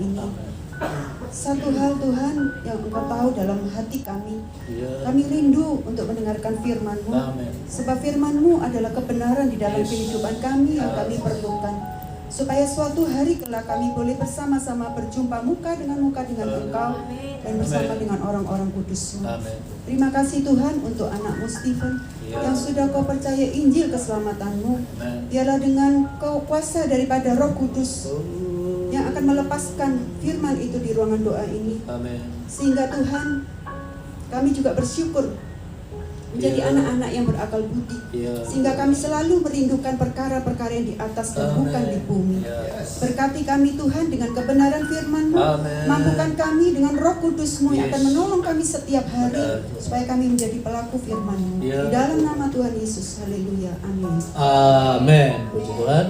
ini. Satu hal Tuhan yang Engkau tahu dalam hati kami, kami rindu untuk mendengarkan firman-Mu, sebab firman-Mu adalah kebenaran di dalam kehidupan kami yang kami perlukan, supaya suatu hari kelak kami boleh bersama-sama berjumpa muka dengan Engkau dan bersama dengan orang-orang kudus-Mu. Terima kasih Tuhan untuk anak-Mu Stephen yang sudah Kau percaya Injil keselamatan-Mu. Biarlah dengan kuasa daripada Roh Kudus yang akan melepaskan firman itu di ruangan doa ini. Sehingga Tuhan, kami juga bersyukur menjadi anak-anak yang berakal budi, sehingga kami selalu merindukan perkara-perkara yang di atas dan bukan di bumi. Berkati kami Tuhan dengan kebenaran firman-Mu, mampukan kami dengan Roh Kudus-Mu yang akan menolong kami setiap hari, supaya kami menjadi pelaku firman-Mu. Di dalam nama Tuhan Yesus, haleluya, amin. Amin. Puji Tuhan.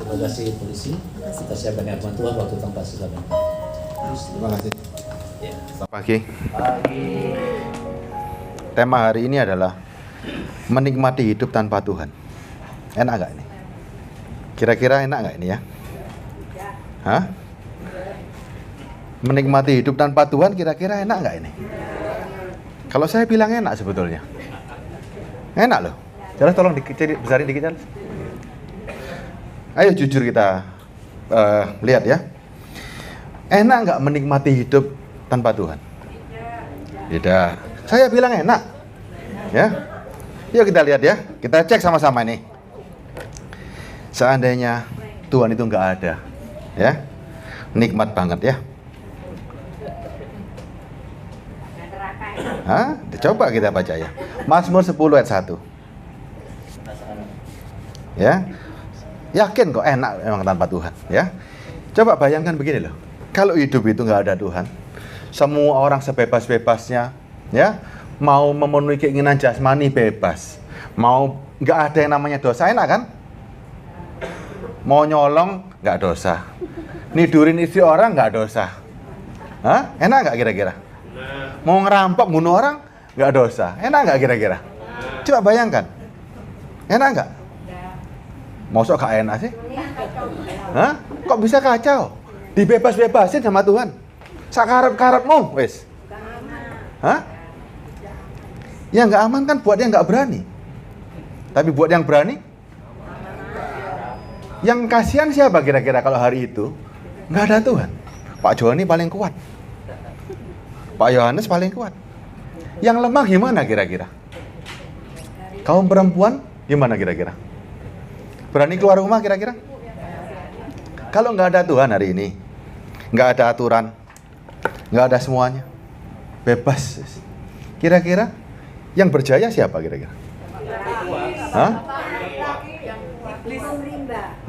Terima kasih polisi. Kita siapkan firman Tuhan waktu tanpa silakan. Terima kasih. Selamat pagi. Tema hari ini adalah menikmati hidup tanpa Tuhan. Enak gak ini? Kira-kira enak gak ini ya? Hah? Menikmati hidup tanpa Tuhan kira-kira enak gak ini? Kalau saya bilang enak sebetulnya. Enak loh. Jelas tolong besarin dikit Charles. Ayo jujur kita lihat ya. Enak gak menikmati hidup tanpa Tuhan? Tidak. Saya bilang enak, ya. Yuk kita lihat ya, kita cek sama-sama nih. Seandainya Tuhan itu nggak ada, ya, nikmat banget ya. Hah? Coba kita baca ya. Mazmur 10 ayat 1. Ya, yakin kok enak memang tanpa Tuhan, ya. Coba bayangkan begini loh, kalau hidup itu nggak ada Tuhan, semua orang sebebas-bebasnya. Ya, mau memenuhi keinginan jasmani bebas, mau nggak ada yang namanya dosa, enak kan? Mau nyolong nggak dosa, nidurin istri orang nggak dosa, hah? Enak nggak kira-kira? Mau ngerampok bunuh orang nggak dosa, enak nggak kira-kira? Coba bayangkan, enak nggak? Mosok gak enak sih? Hah? Kok bisa kacau? Dibebas-bebasin sama Tuhan, sakarep-karepmu, wes. Hah? Yang nggak aman kan buat yang nggak berani. Tapi buat yang berani, yang kasihan siapa kira-kira kalau hari itu nggak ada Tuhan? Pak Joni paling kuat, Pak Yohanes paling kuat. Yang lemah gimana kira-kira? Kaum perempuan gimana kira-kira? Berani keluar rumah kira-kira? Kalau nggak ada Tuhan hari ini, nggak ada aturan, nggak ada semuanya, bebas. Kira-kira yang berjaya siapa kira-kira? Hah?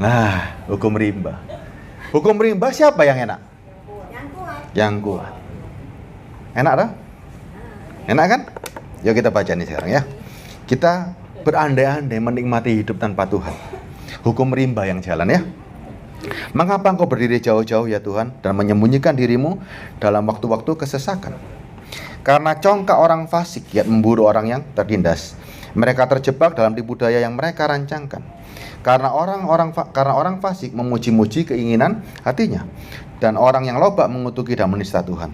Nah, hukum rimba. Hukum rimba siapa yang enak? Yang kuat. Enak tak? Enak kan? Yuk kita baca nih sekarang ya. Kita berandai-andai menikmati hidup tanpa Tuhan. Hukum rimba yang jalan ya. Mengapa engkau berdiri jauh-jauh ya Tuhan dan menyembunyikan dirimu dalam waktu-waktu kesesakan? Karena congkak orang fasik giat memburu orang yang tertindas. Mereka terjebak dalam tipu daya yang mereka rancangkan. Karena orang fasik memuji-muji keinginan hatinya, dan orang yang lobak mengutuki dan menista Tuhan.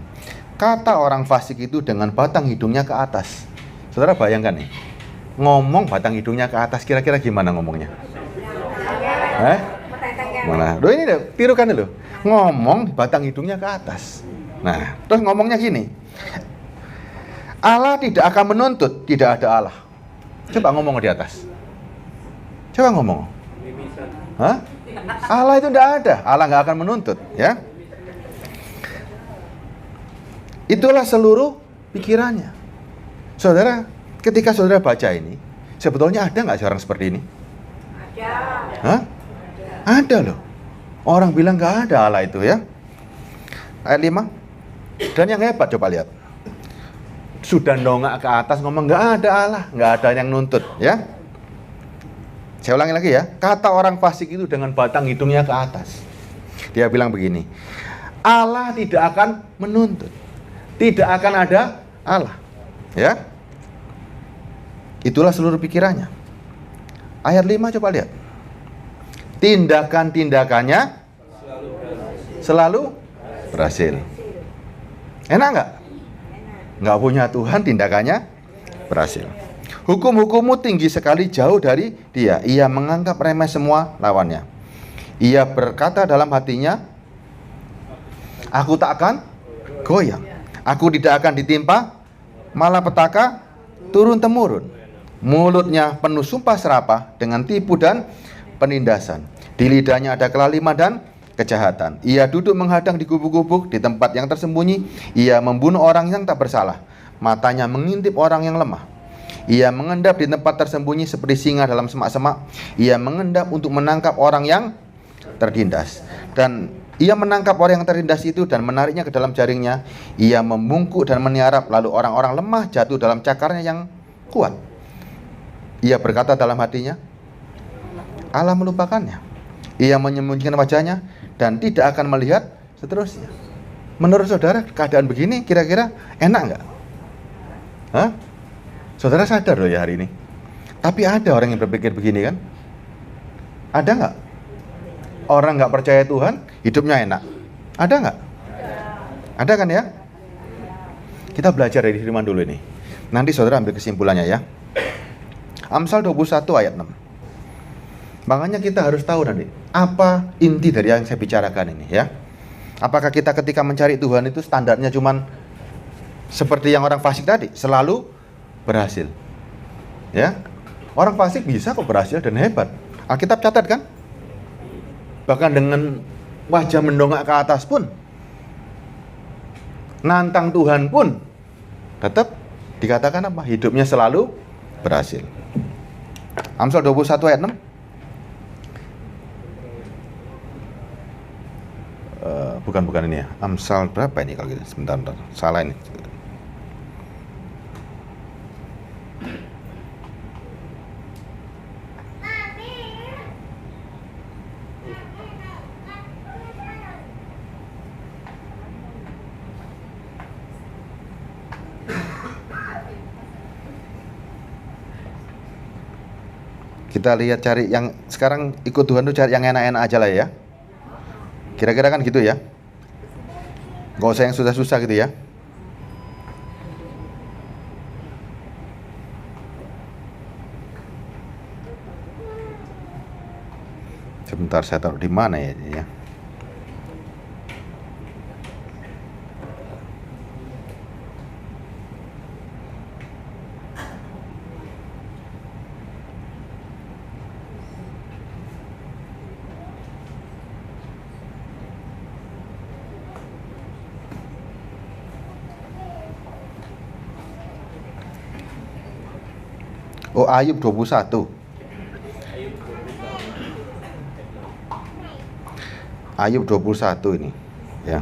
Kata orang fasik itu dengan batang hidungnya ke atas. Saudara bayangkan nih, ngomong batang hidungnya ke atas, kira-kira gimana ngomongnya? Mana? Ini deh, tirukan dulu. Ngomong batang hidungnya ke atas. Nah, terus ngomongnya gini. Allah tidak akan menuntut, tidak ada Allah. Coba ngomong di atas. Coba ngomong. Hah? Allah itu tidak ada. Allah nggak akan menuntut, ya. Itulah seluruh pikirannya. Saudara, ketika saudara baca ini, sebetulnya ada nggak orang seperti ini? Ada. Hah? Ada loh. Orang bilang nggak ada Allah itu, ya. Ayat 5. Dan yang hebat, coba lihat. Sudah dongak ke atas ngomong nggak ada Allah, nggak ada yang nuntut, ya. Saya ulangi lagi ya. Kata orang fasik itu dengan batang hidungnya ke atas. Dia bilang begini, Allah tidak akan menuntut, tidak akan ada Allah, ya. Itulah seluruh pikirannya. Ayat 5 coba lihat. Tindakan-tindakannya selalu berhasil. Enak nggak? Nggak punya Tuhan, tindakannya berhasil. Hukum-hukummu tinggi sekali jauh dari dia. Ia menganggap remeh semua lawannya. Ia berkata dalam hatinya, aku tak akan goyang. Aku tidak akan ditimpa malapetaka turun-temurun. Mulutnya penuh sumpah serapah dengan tipu dan penindasan. Di lidahnya ada kelaliman dan kejahatan. Ia duduk menghadang di gubuk-gubuk di tempat yang tersembunyi. Ia membunuh orang yang tak bersalah. Matanya mengintip orang yang lemah. Ia mengendap di tempat tersembunyi seperti singa dalam semak-semak. Ia mengendap untuk menangkap orang yang tertindas. Dan ia menangkap orang yang tertindas itu dan menariknya ke dalam jaringnya. Ia membungkuk dan meniarap, lalu orang-orang lemah jatuh dalam cakarnya yang kuat. Ia berkata dalam hatinya, Allah melupakannya. Ia menyembunyikan wajahnya dan tidak akan melihat seterusnya. Menurut saudara, keadaan begini kira-kira enak nggak? Hah? Saudara sadar loh ya hari ini. Tapi ada orang yang berpikir begini kan? Ada nggak? Orang nggak percaya Tuhan, hidupnya enak. Ada nggak? Ada kan ya? Kita belajar dari firman dulu ini. Nanti saudara ambil kesimpulannya ya. Amsal 21 ayat 6. Makanya kita harus tahu nanti apa inti dari yang saya bicarakan ini ya. Apakah kita ketika mencari Tuhan itu standarnya cuman seperti yang orang fasik tadi, selalu berhasil? Ya. Orang fasik bisa kok berhasil dan hebat. Alkitab catat kan? Bahkan dengan wajah mendongak ke atas pun, nantang Tuhan pun, tetap dikatakan apa? Hidupnya selalu berhasil. Amsal 21 ayat 6. Bukan ini ya. Amsal berapa ini kalau gitu? Sebentar. Salah ini. Kita lihat cari yang sekarang ikut Tuhan tuh cari yang enak-enak aja lah ya. Kira-kira kan gitu ya. Gak usah yang susah-susah gitu ya. Sebentar saya taruh di mana ya ini ya. Oh, Ayub 21. Ayub 21 ini ya.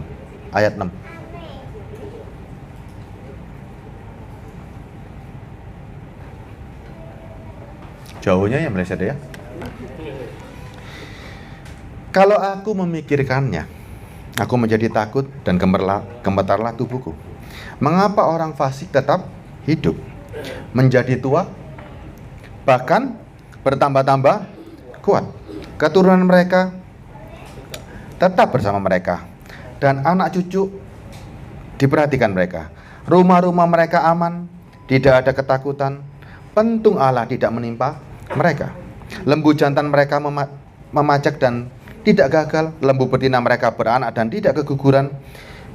Ayat 6. Jauhnya ya meleset ya. Kalau aku memikirkannya, aku menjadi takut dan gemetarlah tubuhku. Mengapa orang fasik tetap hidup, menjadi tua, bahkan bertambah-tambah kuat? Keturunan mereka tetap bersama mereka, dan anak cucu diperhatikan mereka. Rumah-rumah mereka aman, tidak ada ketakutan. Pentung Allah tidak menimpa mereka. Lembu jantan mereka memacak dan tidak gagal. Lembu betina mereka beranak dan tidak keguguran.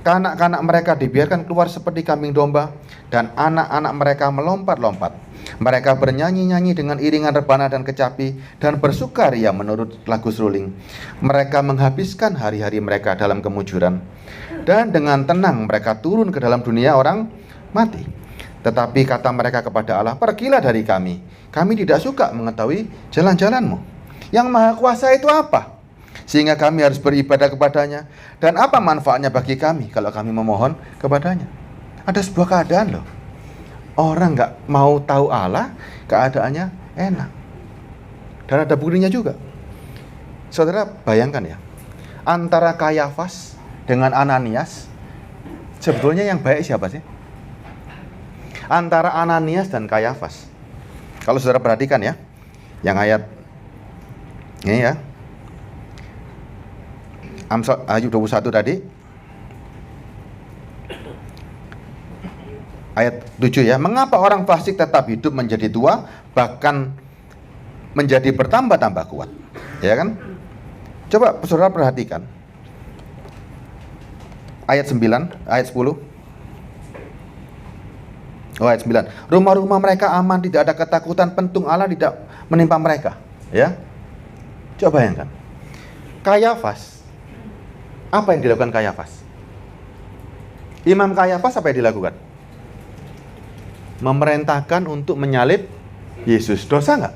Kanak-kanak mereka dibiarkan keluar seperti kambing domba, dan anak-anak mereka melompat-lompat. Mereka bernyanyi-nyanyi dengan iringan rebana dan kecapi, dan bersukaria menurut lagu seruling. Mereka menghabiskan hari-hari mereka dalam kemujuran, dan dengan tenang mereka turun ke dalam dunia orang mati. Tetapi kata mereka kepada Allah, pergilah dari kami. Kami tidak suka mengetahui jalan-jalanmu. Yang Maha Kuasa itu apa? Sehingga kami harus beribadah kepadanya. Dan apa manfaatnya bagi kami kalau kami memohon kepadanya? Ada sebuah keadaan loh. Orang gak mau tahu Allah, keadaannya enak. Dan ada buktinya juga. Saudara bayangkan ya, antara Kayafas dengan Ananias, sebetulnya yang baik siapa sih? Antara Ananias dan Kayafas. Kalau saudara perhatikan ya, yang ayat ini ya, Ayub 21 tadi. Ayat 7 ya. Mengapa orang fasik tetap hidup menjadi tua, bahkan menjadi bertambah-tambah kuat? Ya kan? Coba saudara perhatikan. Ayat 9, ayat 10. Ayat 9. Rumah-rumah mereka aman, tidak ada ketakutan, pentung Allah tidak menimpa mereka. Ya. Coba bayangkan. Kayafas. Apa yang dilakukan Kayafas? Imam Kayafas apa yang dilakukan? Memerintahkan untuk menyalib Yesus. Dosa nggak?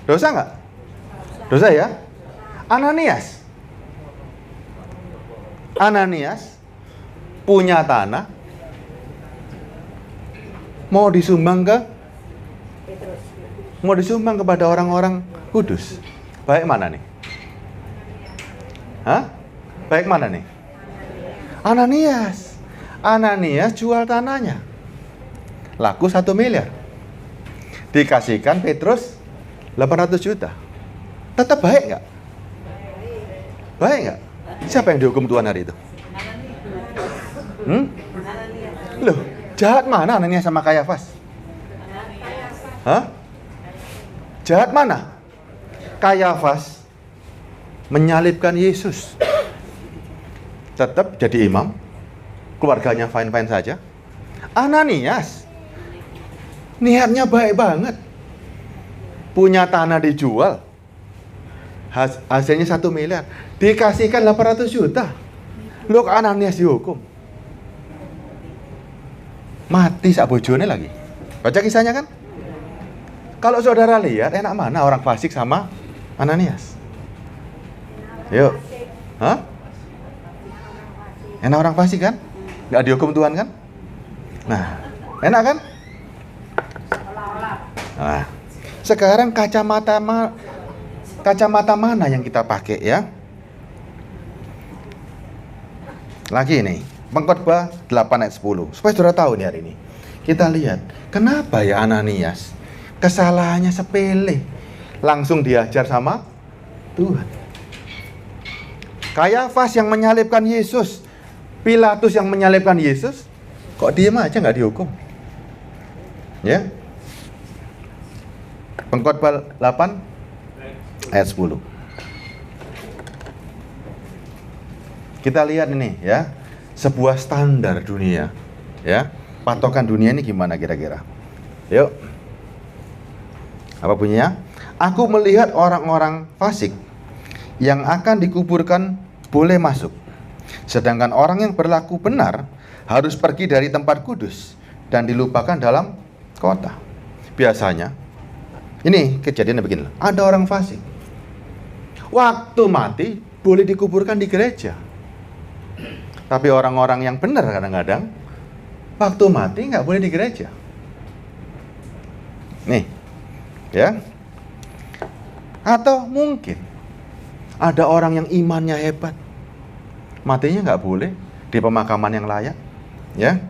Dosa nggak? Dosa ya? Ananias punya tanah, mau disumbang kepada orang-orang kudus. Baik mana nih? Baik mana nih? Ananias jual tanahnya, laku 1 miliar, dikasihkan Petrus 800 juta. Tetap baik nggak? Baik nggak? Siapa yang dihukum Tuhan hari itu? Loh, jahat mana Ananias sama Kayafas? Jahat mana? Kayafas menyalibkan Yesus, tetap jadi imam, keluarganya fine-fine saja. Ananias niatnya baik banget, punya tanah dijual, hasilnya 1 miliar, dikasihkan 800 juta. Loh, Ananias dihukum mati sak bojone lagi. Baca kisahnya kan? Kalau saudara lihat, enak mana orang fasik sama Ananias? Yuk. Enak orang fasik kan? Nggak dihukum Tuhan kan? Nah, enak kan? Nah, sekarang kacamata mana yang kita pakai ya? Lagi nih, Pengkhotbah 8 ayat 10. Supaya saudara tahu nih hari ini. Kita lihat, kenapa ya Ananias kesalahannya sepele, langsung diajar sama Tuhan. Kayafas yang menyalibkan Yesus, Pilatus yang menyalibkan Yesus, kok diem aja nggak dihukum? Ya. Pengkhotbah 8 ayat 10. Kita lihat ini ya, sebuah standar dunia, ya, patokan dunia ini gimana kira-kira? Yuk, apa bunyinya? Aku melihat orang-orang fasik yang akan dikuburkan boleh masuk, sedangkan orang yang berlaku benar harus pergi dari tempat kudus dan dilupakan dalam kota. Biasanya, ini kejadiannya begini, ada orang fasik, waktu mati boleh dikuburkan di gereja. Tapi orang-orang yang benar kadang-kadang waktu mati nggak boleh di gereja. Nih, ya. Atau mungkin ada orang yang imannya hebat, matinya nggak boleh di pemakaman yang layak, ya.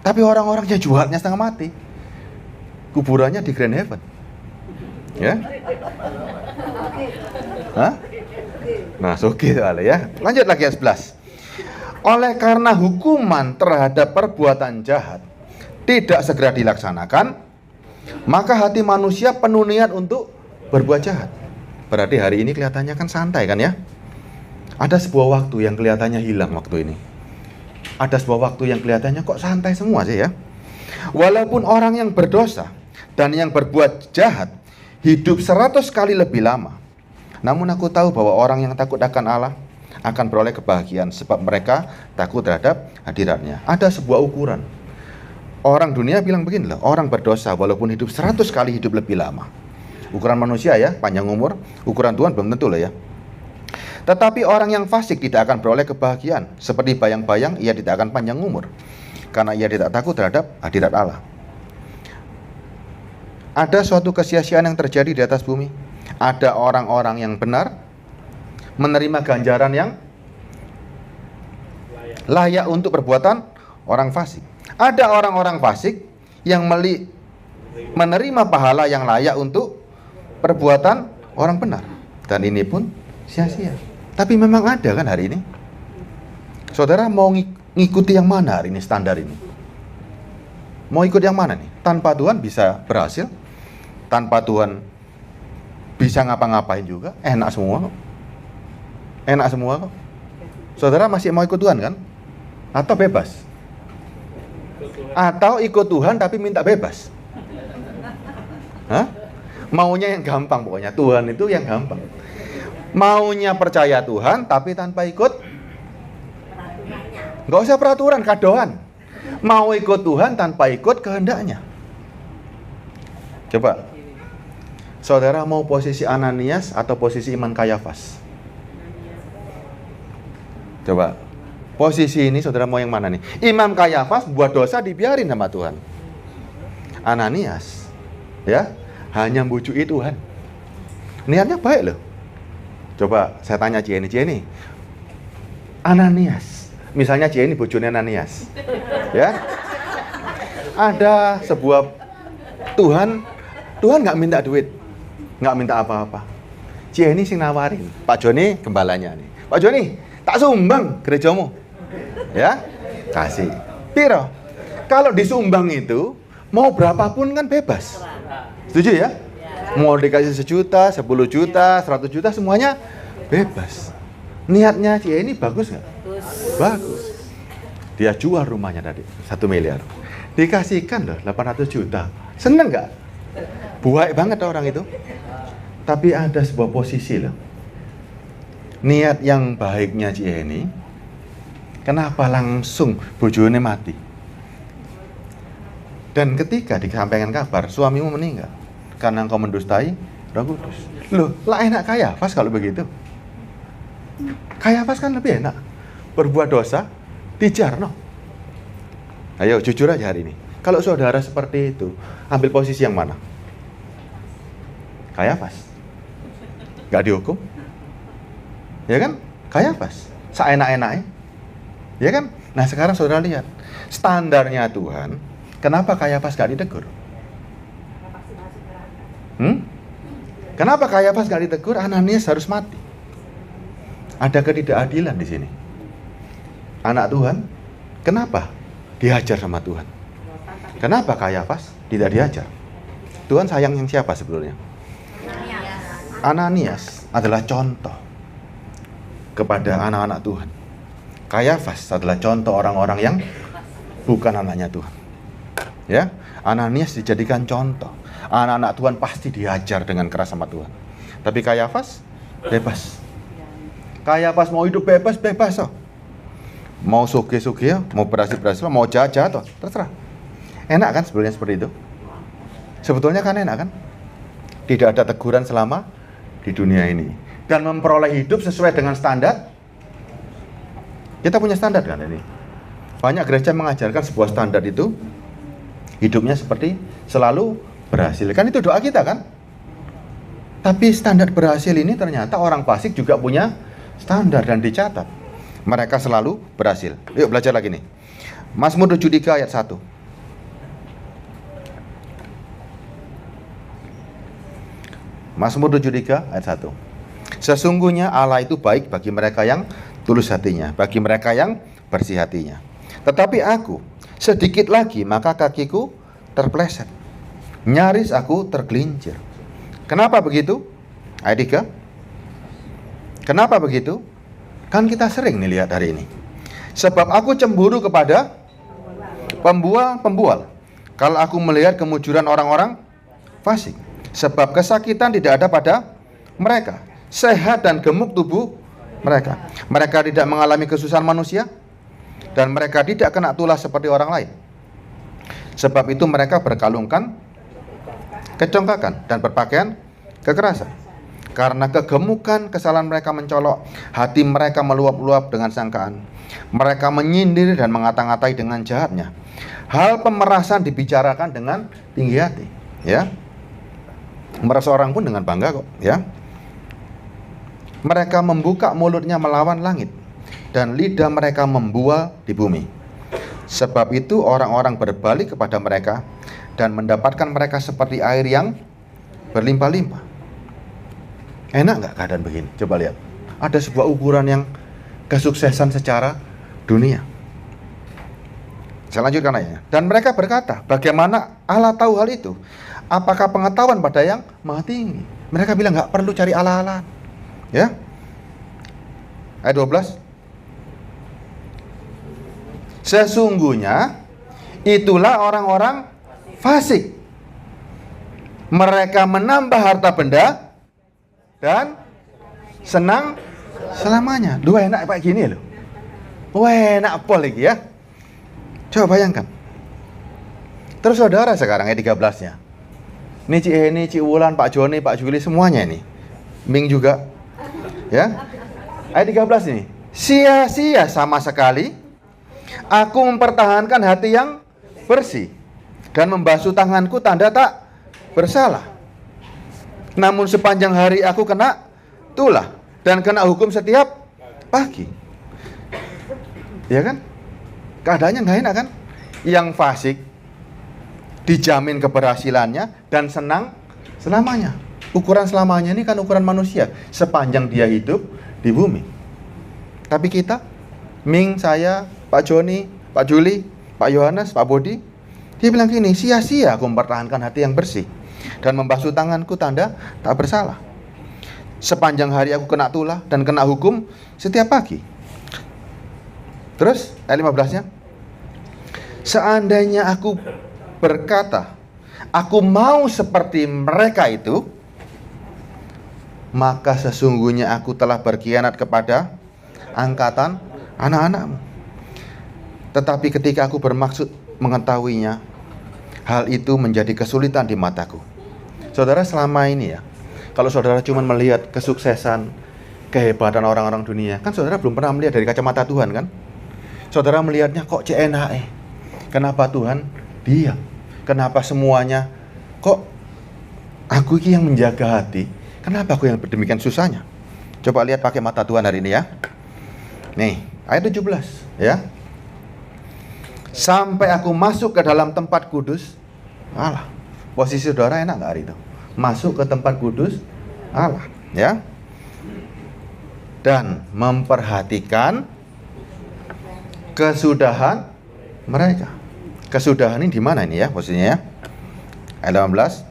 Tapi orang-orangnya jualnya setengah mati, kuburannya di Grand Heaven, ya. Nah, oke ya. Lanjut lagi ayat 11. Oleh karena hukuman terhadap perbuatan jahat tidak segera dilaksanakan, maka hati manusia penuh niat untuk berbuat jahat. Berarti hari ini kelihatannya kan santai kan ya? Ada sebuah waktu yang kelihatannya hilang waktu ini. Ada sebuah waktu yang kelihatannya kok santai semua sih ya. Walaupun orang yang berdosa dan yang berbuat jahat hidup 100 kali lebih lama, namun aku tahu bahwa orang yang takut akan Allah akan beroleh kebahagiaan, sebab mereka takut terhadap hadiratnya. Ada sebuah ukuran. Orang dunia bilang begini loh, orang berdosa walaupun hidup 100 kali hidup lebih lama. Ukuran manusia ya, panjang umur. Ukuran Tuhan belum tentu loh ya. Tetapi orang yang fasik tidak akan beroleh kebahagiaan. Seperti bayang-bayang, ia tidak akan panjang umur, karena ia tidak takut terhadap hadirat Allah. Ada suatu kesia-siaan yang terjadi di atas bumi. Ada orang-orang yang benar menerima ganjaran yang layak untuk perbuatan orang fasik. Ada orang-orang fasik yang menerima pahala yang layak untuk perbuatan orang benar, dan ini pun sia-sia. Tapi memang ada kan hari ini? Saudara mau ngikuti yang mana hari ini standar ini? Mau ikut yang mana nih? Tanpa Tuhan bisa berhasil? Tanpa Tuhan bisa ngapa-ngapain juga? Enak semua kok. Enak semua kok. Saudara masih mau ikut Tuhan kan? Atau bebas? Atau ikut Tuhan tapi minta bebas? Hah? Maunya yang gampang pokoknya. Tuhan itu yang gampang. Maunya percaya Tuhan tapi tanpa ikut. Nggak usah peraturan, kadoan. Mau ikut Tuhan tanpa ikut kehendaknya. Coba. Saudara mau posisi Ananias atau posisi Imam Kayafas? Coba. Posisi ini saudara mau yang mana nih? Imam Kayafas buat dosa dibiarin sama Tuhan. Ananias, ya, hanya membujuki Tuhan. Niatnya baik loh. Coba saya tanya Cieni. Ananias, misalnya Cieni bojone Ananias, ya, ada sebuah Tuhan nggak minta duit, nggak minta apa-apa. Cieni sing nawarin, Pak Joni gembalanya nih. Pak Joni, tak sumbang gerejamu, ya, kasih. Piro? Kalau disumbang itu mau berapapun kan bebas. Setuju ya? Mau dikasih 1 juta, 10 juta, 100 juta semuanya bebas. Niatnya Cieni bagus nggak? Bagus. Dia jual rumahnya tadi 1 miliar. Dikasihkan loh 800 juta. Seneng nggak? Baik banget orang itu. Tapi ada sebuah posisi loh. Niat yang baiknya Cieni, kenapa langsung bojone mati? Dan ketika disampaikan kabar suamimu meninggal karena engkau mendustai Roh Kudus. Loh, lah enak Kayafas kalau begitu. Kayafas kan lebih enak. Berbuat dosa, dijarno. Ayo jujur aja hari ini. Kalau saudara seperti itu, ambil posisi yang mana? Kayafas. Gak dihukum? Ya kan? Kayafas. Seenak-enaknya. Ya kan? Nah sekarang saudara lihat. Standarnya Tuhan, kenapa Kayafas gak ditegur? Kenapa Kayafas gak ditegur? Ananias harus mati. Ada ketidakadilan di sini. Anak Tuhan, kenapa dihajar sama Tuhan? Kenapa Kayafas tidak dihajar? Tuhan sayang yang siapa sebetulnya? Ananias adalah contoh kepada anak-anak Tuhan. Kayafas adalah contoh orang-orang yang bukan anaknya Tuhan. Ya, Ananias dijadikan contoh. Anak-anak Tuhan pasti dihajar dengan keras sama Tuhan. Tapi Kayafas bebas. Kayafas mau hidup bebas oh. Mau sugih-sugih, mau berhasil, mau jahat, oh. Terserah. Enak kan sebetulnya seperti itu? Sebetulnya kan enak kan? Tidak ada teguran selama di dunia ini. Dan memperoleh hidup sesuai dengan standar. Kita punya standar kan ini? Banyak gereja mengajarkan sebuah standar itu. Hidupnya seperti selalu berhasil. Kan itu doa kita kan? Tapi standar berhasil ini ternyata orang fasik juga punya standar dan dicatat. Mereka selalu berhasil. Yuk belajar lagi nih. Mazmur 73 ayat 1. Mazmur 73 ayat 1. Sesungguhnya Allah itu baik bagi mereka yang tulus hatinya, bagi mereka yang bersih hatinya. Tetapi aku, sedikit lagi maka kakiku terpleset. Nyaris aku tergelincir. Kenapa begitu? Ayat 3. Kenapa begitu? Kan kita sering nih lihat hari ini. Sebab aku cemburu kepada pembual. Kalau aku melihat kemujuran orang-orang fasik. Sebab kesakitan tidak ada pada mereka. Sehat dan gemuk tubuh mereka. Mereka tidak mengalami kesusahan manusia. Dan mereka tidak kena tulah seperti orang lain. Sebab itu mereka berkalungkan kecongkakan dan berpakaian kekerasan. Karena kegemukan kesalahan mereka mencolok, hati mereka meluap-luap dengan sangkaan. Mereka menyindir dan mengata-ngatai dengan jahatnya. Hal pemerasan dibicarakan dengan tinggi hati, ya. Merasa orang pun dengan bangga kok, ya. Mereka membuka mulutnya melawan langit, dan lidah mereka membual di bumi. Sebab itu orang-orang berbalik kepada mereka dan mendapatkan mereka seperti air yang berlimpah-limpah. Enak nggak keadaan begini? Coba lihat. ada sebuah ukuran yang kesuksesan secara dunia. Saya lanjutkan ayatnya. Dan mereka berkata, bagaimana Allah tahu hal itu? Apakah pengetahuan pada yang maha tinggi? Mereka bilang nggak perlu cari ala-alaan. Ya. Ayat 12. Sesungguhnya itulah orang-orang fasik. Mereka menambah harta benda dan senang selamanya. Dua enak kayak gini loh. Wah, enak pol lagi ya. Coba bayangkan. Terus saudara sekarang ayat 13-nya. Ini Cik Heni, Cik Wulan, Pak Joni, Pak Juli, semuanya ini. Ming juga. Ya. Ayat 13 ini. Sia-sia sama sekali aku mempertahankan hati yang bersih dan membasuh tanganku tanda tak bersalah. Namun sepanjang hari aku kena tulah dan kena hukum setiap pagi. Ya kan? Keadaannya nggak enak kan? Yang fasik dijamin keberhasilannya dan senang selamanya. Ukuran selamanya ini kan ukuran manusia sepanjang dia hidup di bumi. Tapi kita, Ming, saya, Pak Joni, Pak Juli, Pak Yohanes, Pak Bodi, dia bilang gini, sia-sia aku mempertahankan hati yang bersih dan membasuh tanganku tanda tak bersalah. Sepanjang hari aku kena tulah dan kena hukum setiap pagi. Terus ayat 15-nya. Seandainya aku berkata, aku mau seperti mereka itu, maka sesungguhnya aku telah berkhianat kepada angkatan anak-anakmu. Tetapi ketika aku bermaksud mengetahuinya, hal itu menjadi kesulitan di mataku. Saudara, selama ini ya, kalau saudara cuma melihat kesuksesan, kehebatan orang-orang dunia, kan saudara belum pernah melihat dari kacamata Tuhan kan? Saudara melihatnya kok CNAE. Kenapa Tuhan diam? Kenapa semuanya kok aku ini yang menjaga hati? Kenapa aku yang demikian susahnya? Coba lihat pakai mata Tuhan hari ini ya. Nih, ayat 17 ya. Sampai aku masuk ke dalam tempat kudus Allah. Posisi saudara enak gak hari itu? Masuk ke tempat kudus Allah ya. Dan memperhatikan kesudahan mereka. Kesudahan ini di mana ini ya posisinya ya? Ayat 18.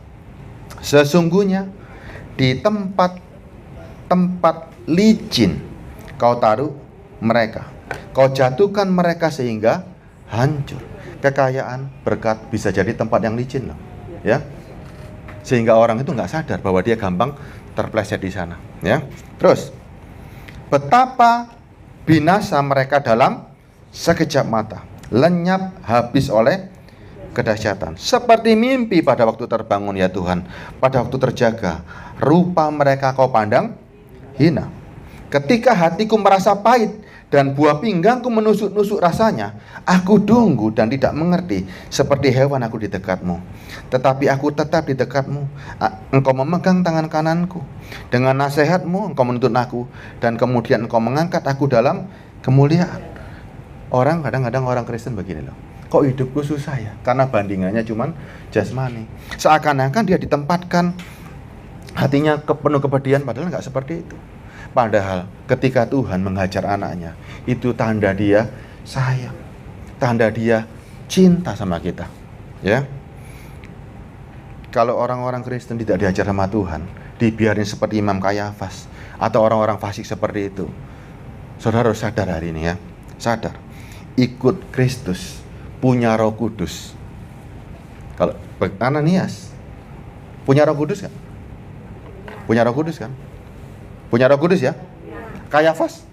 Sesungguhnya di tempat licin kau taruh mereka. Kau jatuhkan mereka sehingga hancur. Kekayaan, berkat bisa jadi tempat yang licin loh. Ya. Sehingga orang itu nggak sadar bahwa dia gampang terpleset di sana, ya. Terus betapa binasa mereka dalam sekejap mata, lenyap habis oleh kedahsyatan. Seperti mimpi pada waktu terbangun ya Tuhan, pada waktu terjaga, rupa mereka kau pandang hina. Ketika hatiku merasa pahit dan buah pinggangku menusuk-nusuk rasanya, aku tunggu dan tidak mengerti, seperti hewan aku di dekatmu. Tetapi aku tetap di dekatmu. Engkau memegang tangan kananku. Dengan nasihatmu engkau menuntun aku, dan kemudian engkau mengangkat aku dalam kemuliaan. Kadang-kadang orang Kristen begini loh. Kok hidupku susah ya? Karena bandingannya cuman jasmani. Seakan-akan dia ditempatkan hatinya penuh kepedihan, padahal nggak seperti itu. Padahal ketika Tuhan menghajar anaknya, itu tanda dia sayang, tanda dia cinta sama kita. Ya. Kalau orang-orang Kristen tidak diajar sama Tuhan, dibiarin seperti Imam Kayafas atau orang-orang fasik seperti itu, saudara harus sadar hari ini ya. Sadar, ikut Kristus, punya Roh Kudus. Kalau Ananias punya Roh Kudus kan? Punya Roh Kudus kan? Punya Roh Kudus ya? Kayafas?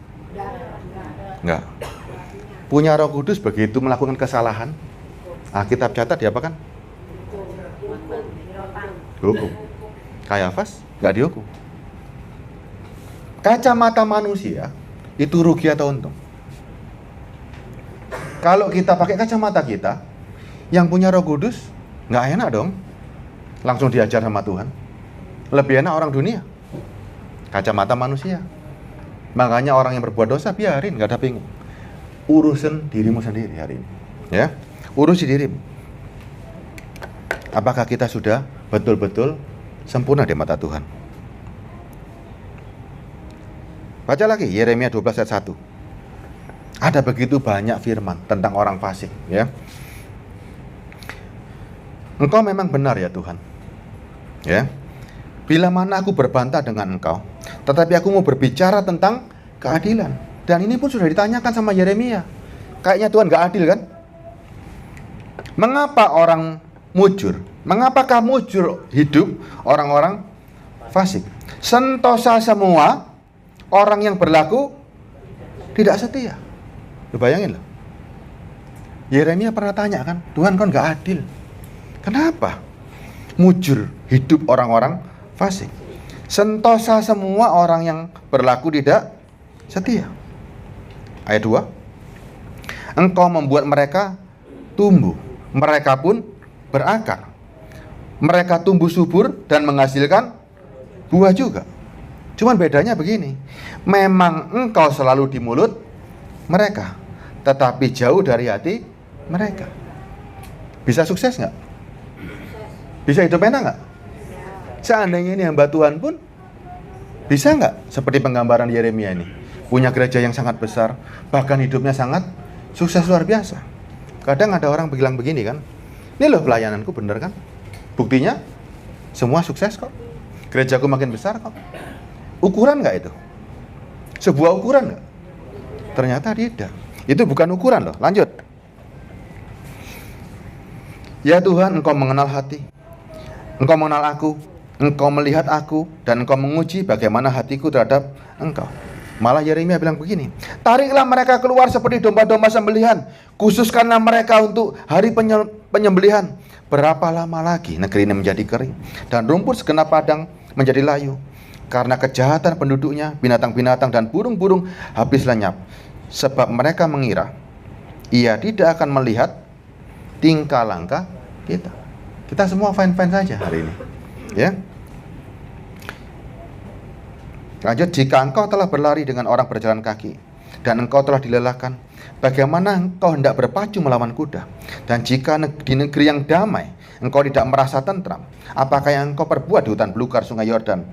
Enggak. Punya Roh Kudus begitu melakukan kesalahan, Alkitab catat dia apa kan? Dihukum. Kayafas enggak dihukum. Kacamata manusia itu rugi atau untung? Kalau kita pakai kacamata kita, yang punya Roh Kudus enggak enak dong. Langsung diajar sama Tuhan. Lebih enak orang dunia. Kacamata manusia. Makanya orang yang berbuat dosa biarin, gak ada bingung. Urusin dirimu sendiri hari ini, ya. Urusi dirimu. Apakah kita sudah betul-betul sempurna di mata Tuhan? Baca lagi Yeremia 12 ayat 1. Ada begitu banyak firman tentang orang fasik, ya. Engkau memang benar ya Tuhan. Ya. Bila mana aku berbantah dengan Engkau, tetapi aku mau berbicara tentang keadilan. Dan ini pun sudah ditanyakan sama Yeremia. Kayaknya Tuhan gak adil kan? Mengapa orang mujur? Mengapakah mujur hidup orang-orang fasik? Sentosa semua orang yang berlaku tidak setia. Lu bayangin loh. Yeremia pernah tanya kan, Tuhan kan gak adil. Kenapa mujur hidup orang-orang fasik? Sentosa semua orang yang berlaku tidak setia. Ayat 2. Engkau membuat mereka tumbuh, mereka pun berakar. Mereka tumbuh subur dan menghasilkan buah juga. Cuman bedanya begini, memang engkau selalu di mulut mereka, tetapi jauh dari hati mereka. Bisa sukses nggak? Bisa hidup enak nggak? Seandainya ini hamba Tuhan pun bisa nggak seperti penggambaran Yeremia ini? Punya gereja yang sangat besar, bahkan hidupnya sangat sukses luar biasa. Kadang ada orang bilang begini kan, ini loh pelayananku bener kan? Buktinya semua sukses kok. Gerejaku makin besar kok. Ukuran nggak itu? Sebuah ukuran nggak? Ternyata tidak. Itu bukan ukuran loh. Lanjut. Ya Tuhan, Engkau mengenal hati. Engkau mengenal aku. Engkau melihat aku. Dan Engkau menguji bagaimana hatiku terhadap Engkau. Malah Yeremia bilang begini, tariklah mereka keluar seperti domba-domba sembelihan. Khususkanlah mereka untuk hari penyembelihan. Berapa lama lagi negeri ini menjadi kering, dan rumput segenap padang menjadi layu. Karena kejahatan penduduknya, binatang-binatang dan burung-burung habis lenyap. Sebab mereka mengira ia tidak akan melihat tingkah langkah kita. Kita semua fine-fine saja hari ini, ya. Lanjut, jika engkau telah berlari dengan orang berjalan kaki, dan engkau telah dilelahkan, bagaimana engkau hendak berpacu melawan kuda? Dan jika di negeri yang damai engkau tidak merasa tentram, apakah yang engkau perbuat di hutan belukar sungai Yordan?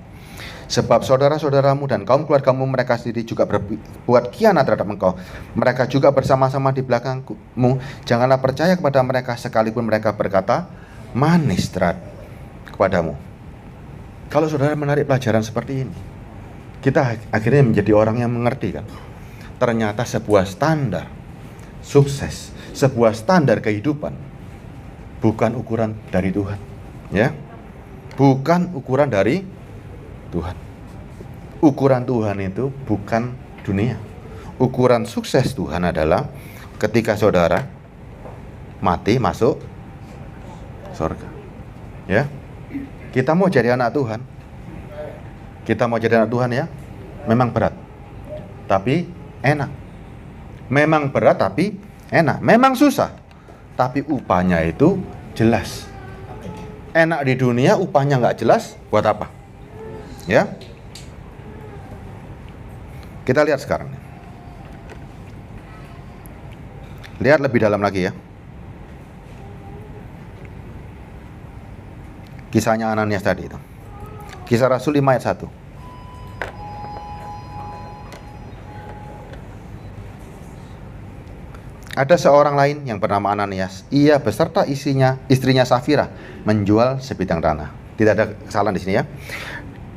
Sebab saudara-saudaramu dan kaum keluargamu mereka sendiri juga berbuat khianat terhadap engkau. Mereka juga bersama-sama di belakangmu. Janganlah percaya kepada mereka sekalipun mereka berkata manis terhadap kepadamu. Kalau saudara menarik pelajaran seperti ini, kita akhirnya menjadi orang yang mengerti kan. Ternyata sebuah standar sukses, sebuah standar kehidupan bukan ukuran dari Tuhan, ya. Bukan ukuran dari Tuhan. Ukuran Tuhan itu bukan dunia. Ukuran sukses Tuhan adalah ketika saudara mati masuk surga. Ya. Kita mau jadi anak Tuhan. Kita mau jadi anak Tuhan ya. Memang berat. Tapi enak. Memang berat tapi enak. Memang susah. Tapi upahnya itu jelas. Enak di dunia, upahnya nggak jelas, buat apa? Ya. Kita lihat sekarang. Lihat lebih dalam lagi ya. Kisahnya Ananias tadi itu. Kisah Rasul 5 ayat 1. Ada seorang lain yang bernama Ananias. Ia beserta istrinya Safira menjual sebidang tanah. Tidak ada kesalahan di sini ya.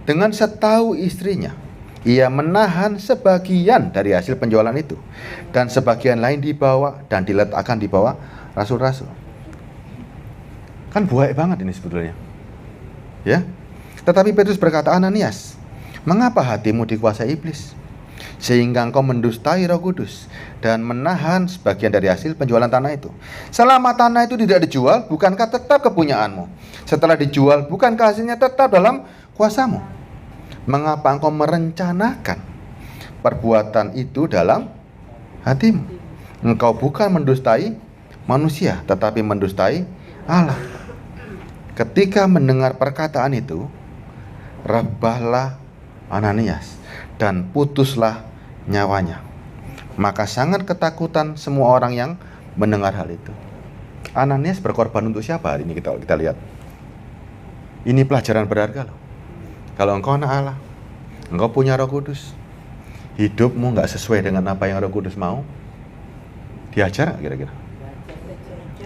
Dengan setahu istrinya, ia menahan sebagian dari hasil penjualan itu, dan sebagian lain dibawa dan diletakkan di bawah rasul-rasul. Kan baik banget ini sebetulnya, ya. Tetapi Petrus berkata, Ananias, mengapa hatimu dikuasai iblis, sehingga engkau mendustai Roh Kudus dan menahan sebagian dari hasil penjualan tanah itu? Selama tanah itu tidak dijual, bukankah tetap kepunyaanmu? Setelah dijual, bukankah hasilnya tetap dalam kuasamu? Mengapa engkau merencanakan perbuatan itu dalam hatimu? Engkau bukan mendustai manusia, tetapi mendustai Allah. Ketika mendengar perkataan itu, rebahlah Ananias dan putuslah nyawanya. Maka sangat ketakutan semua orang yang mendengar hal itu. Ananias berkorban untuk siapa hari ini kita lihat. Ini pelajaran berharga loh. Kalau engkau anak Allah, engkau punya Roh Kudus, hidupmu nggak sesuai dengan apa yang Roh Kudus mau, diajar nggak kira-kira?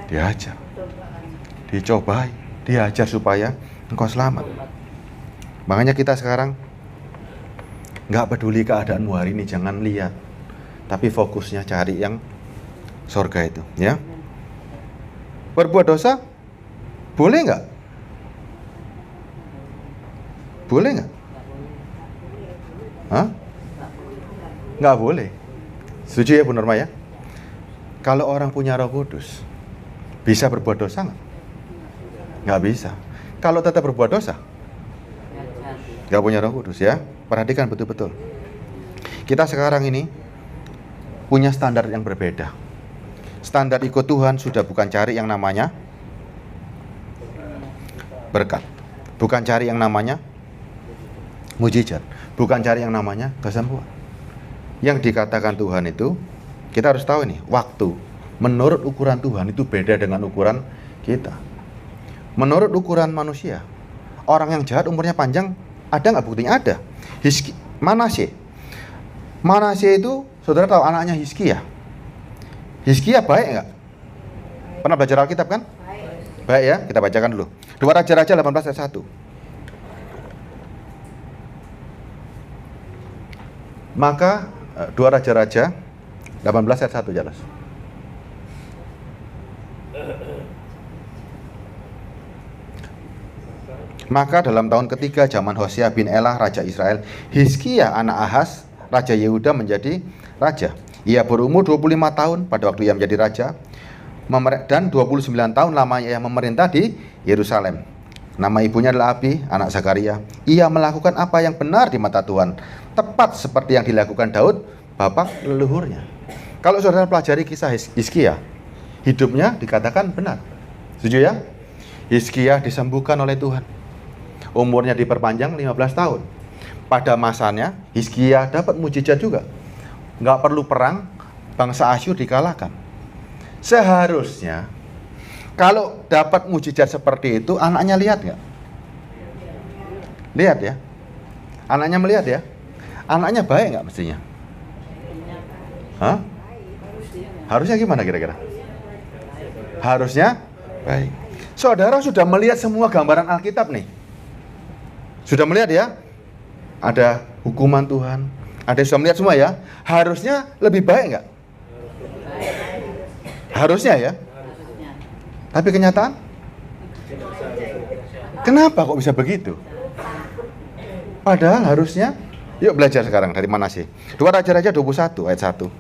Diajar, dicobai, diajar supaya engkau selamat. Makanya kita sekarang nggak peduli keadaanmu hari ini, jangan lihat, tapi fokusnya cari yang sorga itu, ya. Berbuat dosa boleh nggak? Boleh nggak? Hah? Nggak boleh. Setuju ya Bu Norma ya? Kalau orang punya Roh Kudus, bisa berbuat dosa nggak? Nggak bisa. Kalau tetap berbuat dosa, nggak punya Roh Kudus, ya. Perhatikan betul-betul. Kita sekarang ini punya standar yang berbeda. Standar ikut Tuhan sudah bukan cari yang namanya berkat, bukan cari yang namanya mujizat, bukan cari yang namanya kesembuhan. Yang dikatakan Tuhan itu, kita harus tahu ini, waktu menurut ukuran Tuhan itu beda dengan ukuran kita. Menurut ukuran manusia, orang yang jahat umurnya panjang, ada nggak buktinya? Ada. Manasye itu, saudara tahu anaknya Hizkia. Hizkia baik nggak? Pernah belajar Alkitab kan? Baik ya, kita bacakan dulu. 2 Raja-Raja 18 ayat 1. Maka 2 Raja-Raja 18 ayat 1 jelas. Maka dalam tahun ketiga zaman Hosea bin Elah Raja Israel, Hizkia anak Ahaz Raja Yehuda menjadi raja. Ia berumur 25 tahun pada waktu ia menjadi raja, dan 29 tahun lamanya ia memerintah di Yerusalem. Nama ibunya adalah Abi, anak Zakaria. Ia melakukan apa yang benar di mata Tuhan, tepat seperti yang dilakukan Daud, bapak leluhurnya. Kalau saudara pelajari kisah Hizkia, hidupnya dikatakan benar. Setuju ya? Hizkia disembuhkan oleh Tuhan. Umurnya diperpanjang 15 tahun. Pada masanya, Hizkia dapat mujizat juga. Nggak perlu perang, bangsa Asyur dikalahkan. Seharusnya, kalau dapat mujizat seperti itu, anaknya lihat nggak? Lihat ya. Anaknya melihat ya. Anaknya baik nggak mestinya? Hah? Harusnya gimana kira-kira? Harusnya baik. Saudara sudah melihat semua gambaran Alkitab nih. Sudah melihat ya? Ada hukuman Tuhan. Ada yang sudah melihat semua ya? Harusnya lebih baik nggak? Harusnya ya? Tapi kenyataan? Kenapa kok bisa begitu? Padahal harusnya, yuk belajar sekarang dari Manasye. 2 Raja-Raja 21 ayat 1.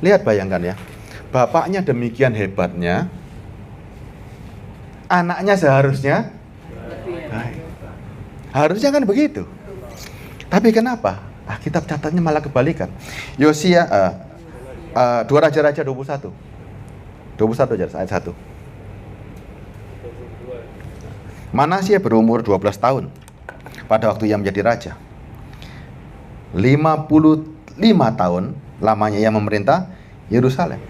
Lihat, bayangkan ya. Bapaknya demikian hebatnya, anaknya seharusnya baik. Harusnya kan begitu. Tapi kenapa? Kitab catatnya malah kebalikan. Yosia 2 Raja-Raja 21 ayat 1. Manasye berumur 12 tahun pada waktu ia menjadi raja. 55 tahun lamanya ia memerintah Yerusalem.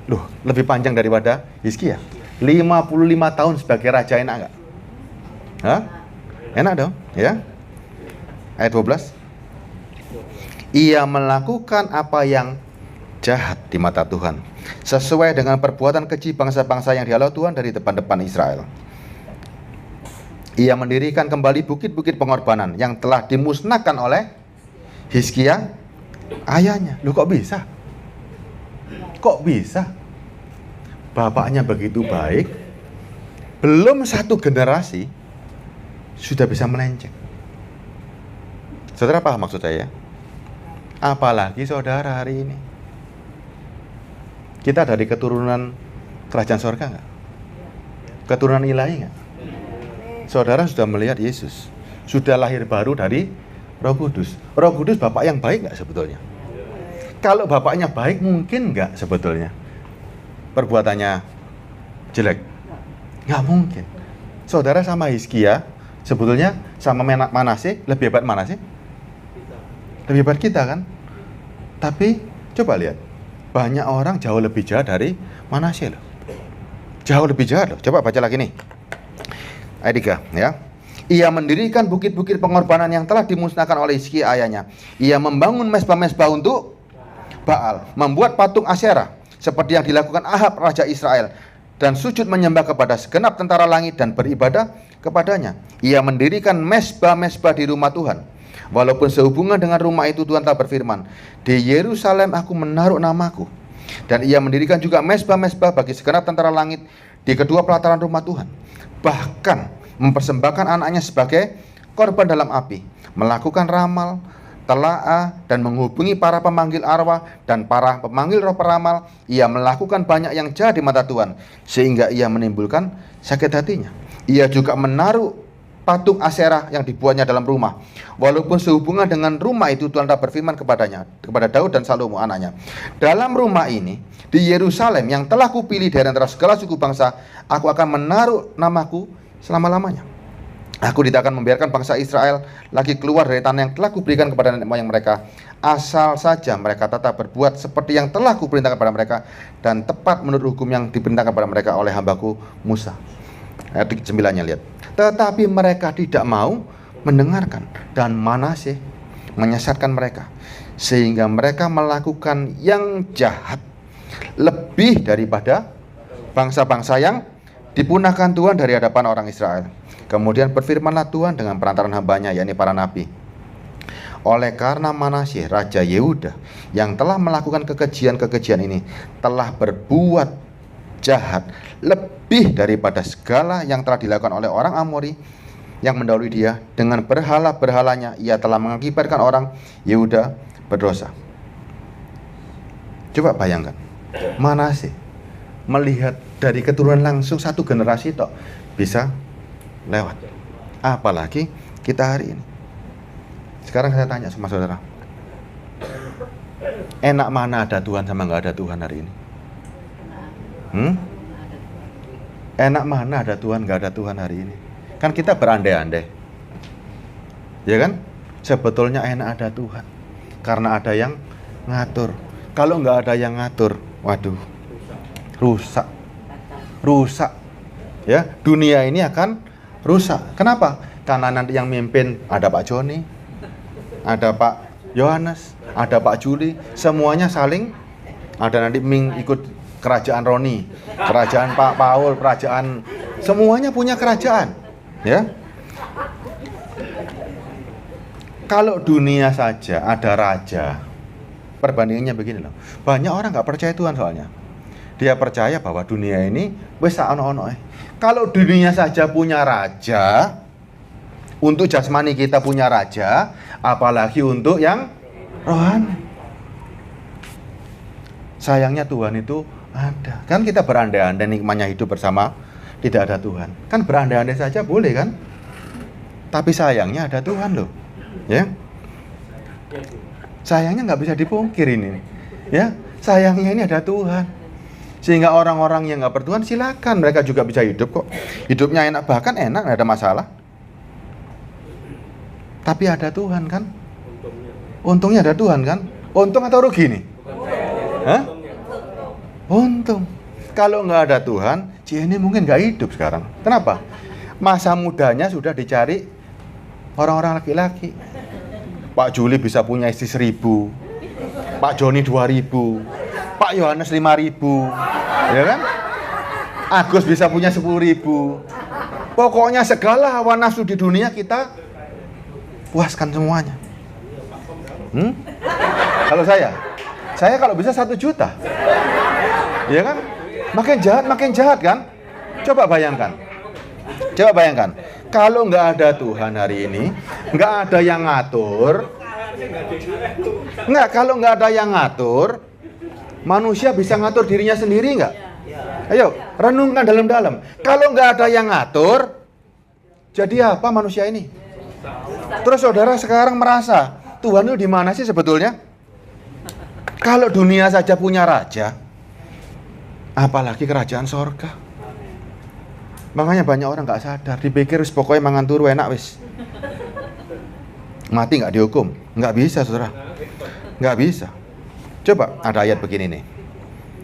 Loh, lebih panjang daripada Hizkia. 55 tahun sebagai raja, enak nggak? Hah? Enak dong, ya. Ayat 12. Ia melakukan apa yang jahat di mata Tuhan, sesuai dengan perbuatan keji bangsa-bangsa yang dihalau Tuhan dari depan-depan Israel. Ia mendirikan kembali bukit-bukit pengorbanan yang telah dimusnahkan oleh Hizkia ayahnya. Loh, kok bisa? Kok bisa? Bapaknya begitu baik, belum satu generasi sudah bisa melenceng. Saudara paham maksud saya? Apalagi saudara hari ini. Kita dari keturunan kerajaan sorga nggak? Keturunan ilahi nggak? Saudara sudah melihat Yesus, sudah lahir baru dari Roh Kudus. Roh Kudus Bapak yang baik nggak sebetulnya? Kalau Bapaknya baik, mungkin nggak sebetulnya perbuatannya jelek? Nggak mungkin. Saudara sama Hizkia, sebetulnya sama Manasye, lebih hebat Manasye? Lebih hebat kita kan? Tapi coba lihat, banyak orang jauh lebih jahat dari Manasye loh. Jauh lebih jahat loh. Coba baca lagi nih. Ayat 3 ya. Ia mendirikan bukit-bukit pengorbanan yang telah dimusnahkan oleh Hizkia ayahnya. Ia membangun mezbah-mezbah untuk Baal, membuat patung Asyerah seperti yang dilakukan Ahab raja Israel, dan sujud menyembah kepada segenap tentara langit dan beribadah kepadanya. Ia mendirikan mezbah-mezbah di rumah Tuhan. Walaupun sehubungan dengan rumah itu Tuhan telah berfirman, di Yerusalem aku menaruh namaku. Dan ia mendirikan juga mezbah-mezbah bagi segenap tentara langit di kedua pelataran rumah Tuhan. Bahkan mempersembahkan anaknya sebagai korban dalam api, melakukan ramal, telaah, dan menghubungi para pemanggil arwah dan para pemanggil roh peramal. Ia melakukan banyak yang jahat di mata Tuhan, sehingga ia menimbulkan sakit hatinya. Ia juga menaruh patung Asyerah yang dibuatnya dalam rumah. Walaupun sehubungan dengan rumah itu Tuhan telah berfirman kepadanya, kepada Daud dan Salomo anaknya, dalam rumah ini di Yerusalem yang telah kupilih dari antara segala suku bangsa, aku akan menaruh namaku selama-lamanya. Aku tidak akan membiarkan bangsa Israel lagi keluar dari tanah yang telah kuberikan kepada nenek moyang mereka, asal saja mereka tetap berbuat seperti yang telah kuperintahkan kepada mereka, dan tepat menurut hukum yang diperintahkan kepada mereka oleh hambaku Musa. Ayat 9-nya lihat. Tetapi mereka tidak mau mendengarkan, dan Manasye menyesatkan mereka, sehingga mereka melakukan yang jahat lebih daripada bangsa-bangsa yang dipunahkan Tuhan dari hadapan orang Israel. Kemudian berfirmanlah Tuhan dengan perantaran hambanya, yakni para nabi. Oleh karena Manasye raja Yehuda yang telah melakukan kekejian-kekejian ini, telah berbuat jahat lebih daripada segala yang telah dilakukan oleh orang Amori yang mendahului dia, dengan berhala-berhalanya ia telah mengakibatkan orang Yehuda berdosa. Coba bayangkan, Manasye melihat dari keturunan langsung satu generasi tok bisa lewat, apalagi kita hari ini. Sekarang saya tanya sama saudara, enak mana ada Tuhan sama nggak ada Tuhan hari ini? Enak mana ada Tuhan nggak ada Tuhan hari ini? Kan kita berandai-andai, ya kan? Sebetulnya enak ada Tuhan karena ada yang ngatur. Kalau nggak ada yang ngatur, waduh, rusak ya, dunia ini akan rusak. Kenapa? Karena nanti yang mimpin ada Pak Joni, ada Pak Yohanes, ada Pak Juli, semuanya saling ada. Nanti Ming ikut kerajaan Roni, kerajaan Pak Paul, kerajaan, semuanya punya kerajaan ya. Kalau dunia saja ada raja, perbandingannya begini loh, banyak orang nggak percaya Tuhan soalnya. Dia percaya bahwa dunia ini wis ono-ono. Kalau dunia saja punya raja, untuk jasmani kita punya raja, apalagi untuk yang rohani. Sayangnya Tuhan itu ada. Kan kita berandai-andai nikmatnya hidup bersama tidak ada Tuhan. Kan berandai-andai saja boleh kan? Tapi sayangnya ada Tuhan loh. Ya. Sayangnya nggak bisa dipungkir ini. Ya, sayangnya ini ada Tuhan. Sehingga orang-orang yang nggak bertuhan silakan, mereka juga bisa hidup kok. Hidupnya enak, bahkan enak, nggak ada masalah. Tapi ada Tuhan kan? Untungnya ada Tuhan kan? Untung atau rugi nih? Hah? Untung. Kalau nggak ada Tuhan, ini mungkin nggak hidup sekarang. Kenapa? Masa mudanya sudah dicari orang-orang laki-laki. Pak Juli bisa punya istri 1000, Pak Joni 2000, Pak Yohanes 5000, ya kan? Agus bisa punya 10.000. Pokoknya segala hawa nafsu di dunia kita puaskan semuanya. Kalau saya kalau bisa 1 juta, ya kan? Makin jahat kan? Coba bayangkan, kalau nggak ada Tuhan hari ini, nggak ada yang ngatur. Kalau nggak ada yang ngatur, manusia bisa ngatur dirinya sendiri nggak? Ayo, renungkan dalam-dalam. Kalau nggak ada yang ngatur, jadi apa manusia ini? Terus saudara sekarang merasa, Tuhan itu di mana sih sebetulnya? Kalau dunia saja punya raja, apalagi kerajaan sorga. Makanya banyak orang nggak sadar, dipikir pokoknya mangan turu enak wis. Mati nggak dihukum? Nggak bisa, saudara. Nggak bisa. Coba ada ayat begini nih.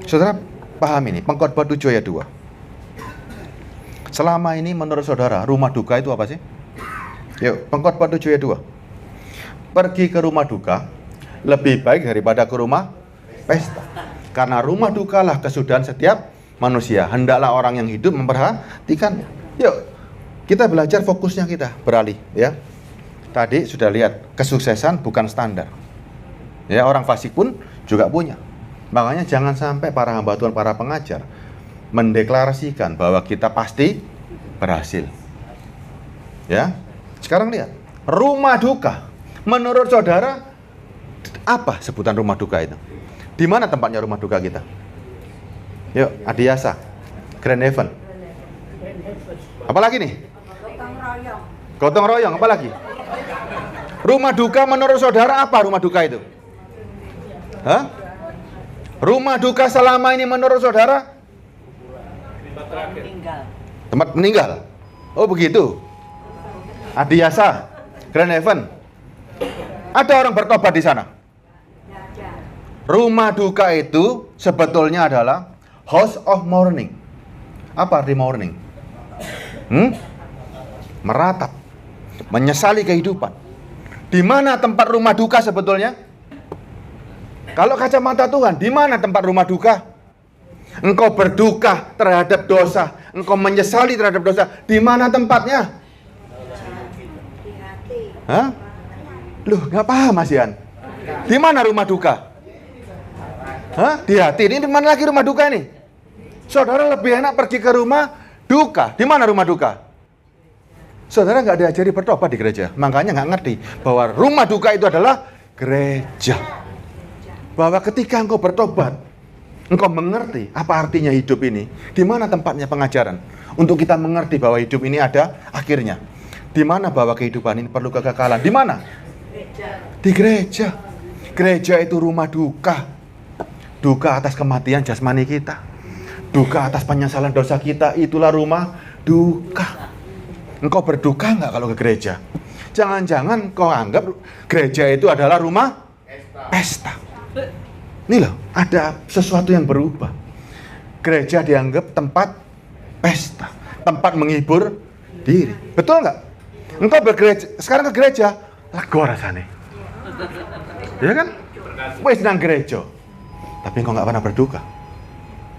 Saudara paham ini, Pengkhotbah 7 ayat 2. Selama ini menurut saudara, rumah duka itu apa sih? Yuk, Pengkhotbah 7 ayat 2. Pergi ke rumah duka lebih baik daripada ke rumah pesta. Karena rumah dukalah kesudahan setiap manusia. Hendaklah orang yang hidup memperhatikannya. Yuk, kita belajar fokusnya kita beralih ya. Tadi sudah lihat kesuksesan bukan standar. Ya, orang fasik pun juga punya. Makanya jangan sampai para hamba Tuhan, para pengajar mendeklarasikan bahwa kita pasti berhasil. Ya. Sekarang lihat, rumah duka. Menurut saudara, apa sebutan rumah duka itu? Di mana tempatnya rumah duka kita? Yuk, Adiasa, Grand Heaven. Apalagi nih? Gotong royong, apalagi? Rumah duka menurut saudara apa rumah duka itu? Hah? Rumah duka selama ini menurut saudara? Tempat meninggal. Oh begitu. Adiasa, Grand Heaven. Ada orang bertobat di sana. Rumah duka itu sebetulnya adalah house of mourning. Apa arti mourning? Meratap, menyesali kehidupan. Di mana tempat rumah duka sebetulnya? Kalau kacamata Tuhan, di mana tempat rumah duka? Engkau berduka terhadap dosa, engkau menyesali terhadap dosa. Di mana tempatnya? Hah? Loh, nggak paham Mas Ian. Di mana rumah duka? Hah? Di hati. Ini di mana lagi rumah duka ini? Saudara lebih enak pergi ke rumah duka. Di mana rumah duka? Saudara nggak diajari bertobat di gereja. Makanya nggak ngerti bahwa rumah duka itu adalah gereja. Bahwa ketika engkau bertobat, engkau mengerti apa artinya hidup ini. Di mana tempatnya pengajaran? Untuk kita mengerti bahwa hidup ini ada akhirnya. Di mana bahwa kehidupan ini perlu kekekalan? Di mana? Di gereja. Gereja itu rumah duka. Duka atas kematian jasmani kita. Duka atas penyesalan dosa kita. Itulah rumah duka. Engkau berduka nggak kalau ke gereja? Jangan-jangan kau anggap gereja itu adalah rumah pesta. Ini loh, ada sesuatu yang berubah. Gereja dianggap tempat pesta, tempat menghibur diri. Betul nggak? Engkau bergereja, sekarang ke gereja, lega rasanya. Ya kan? Wes nang gereja. Tapi engkau nggak pernah berduka.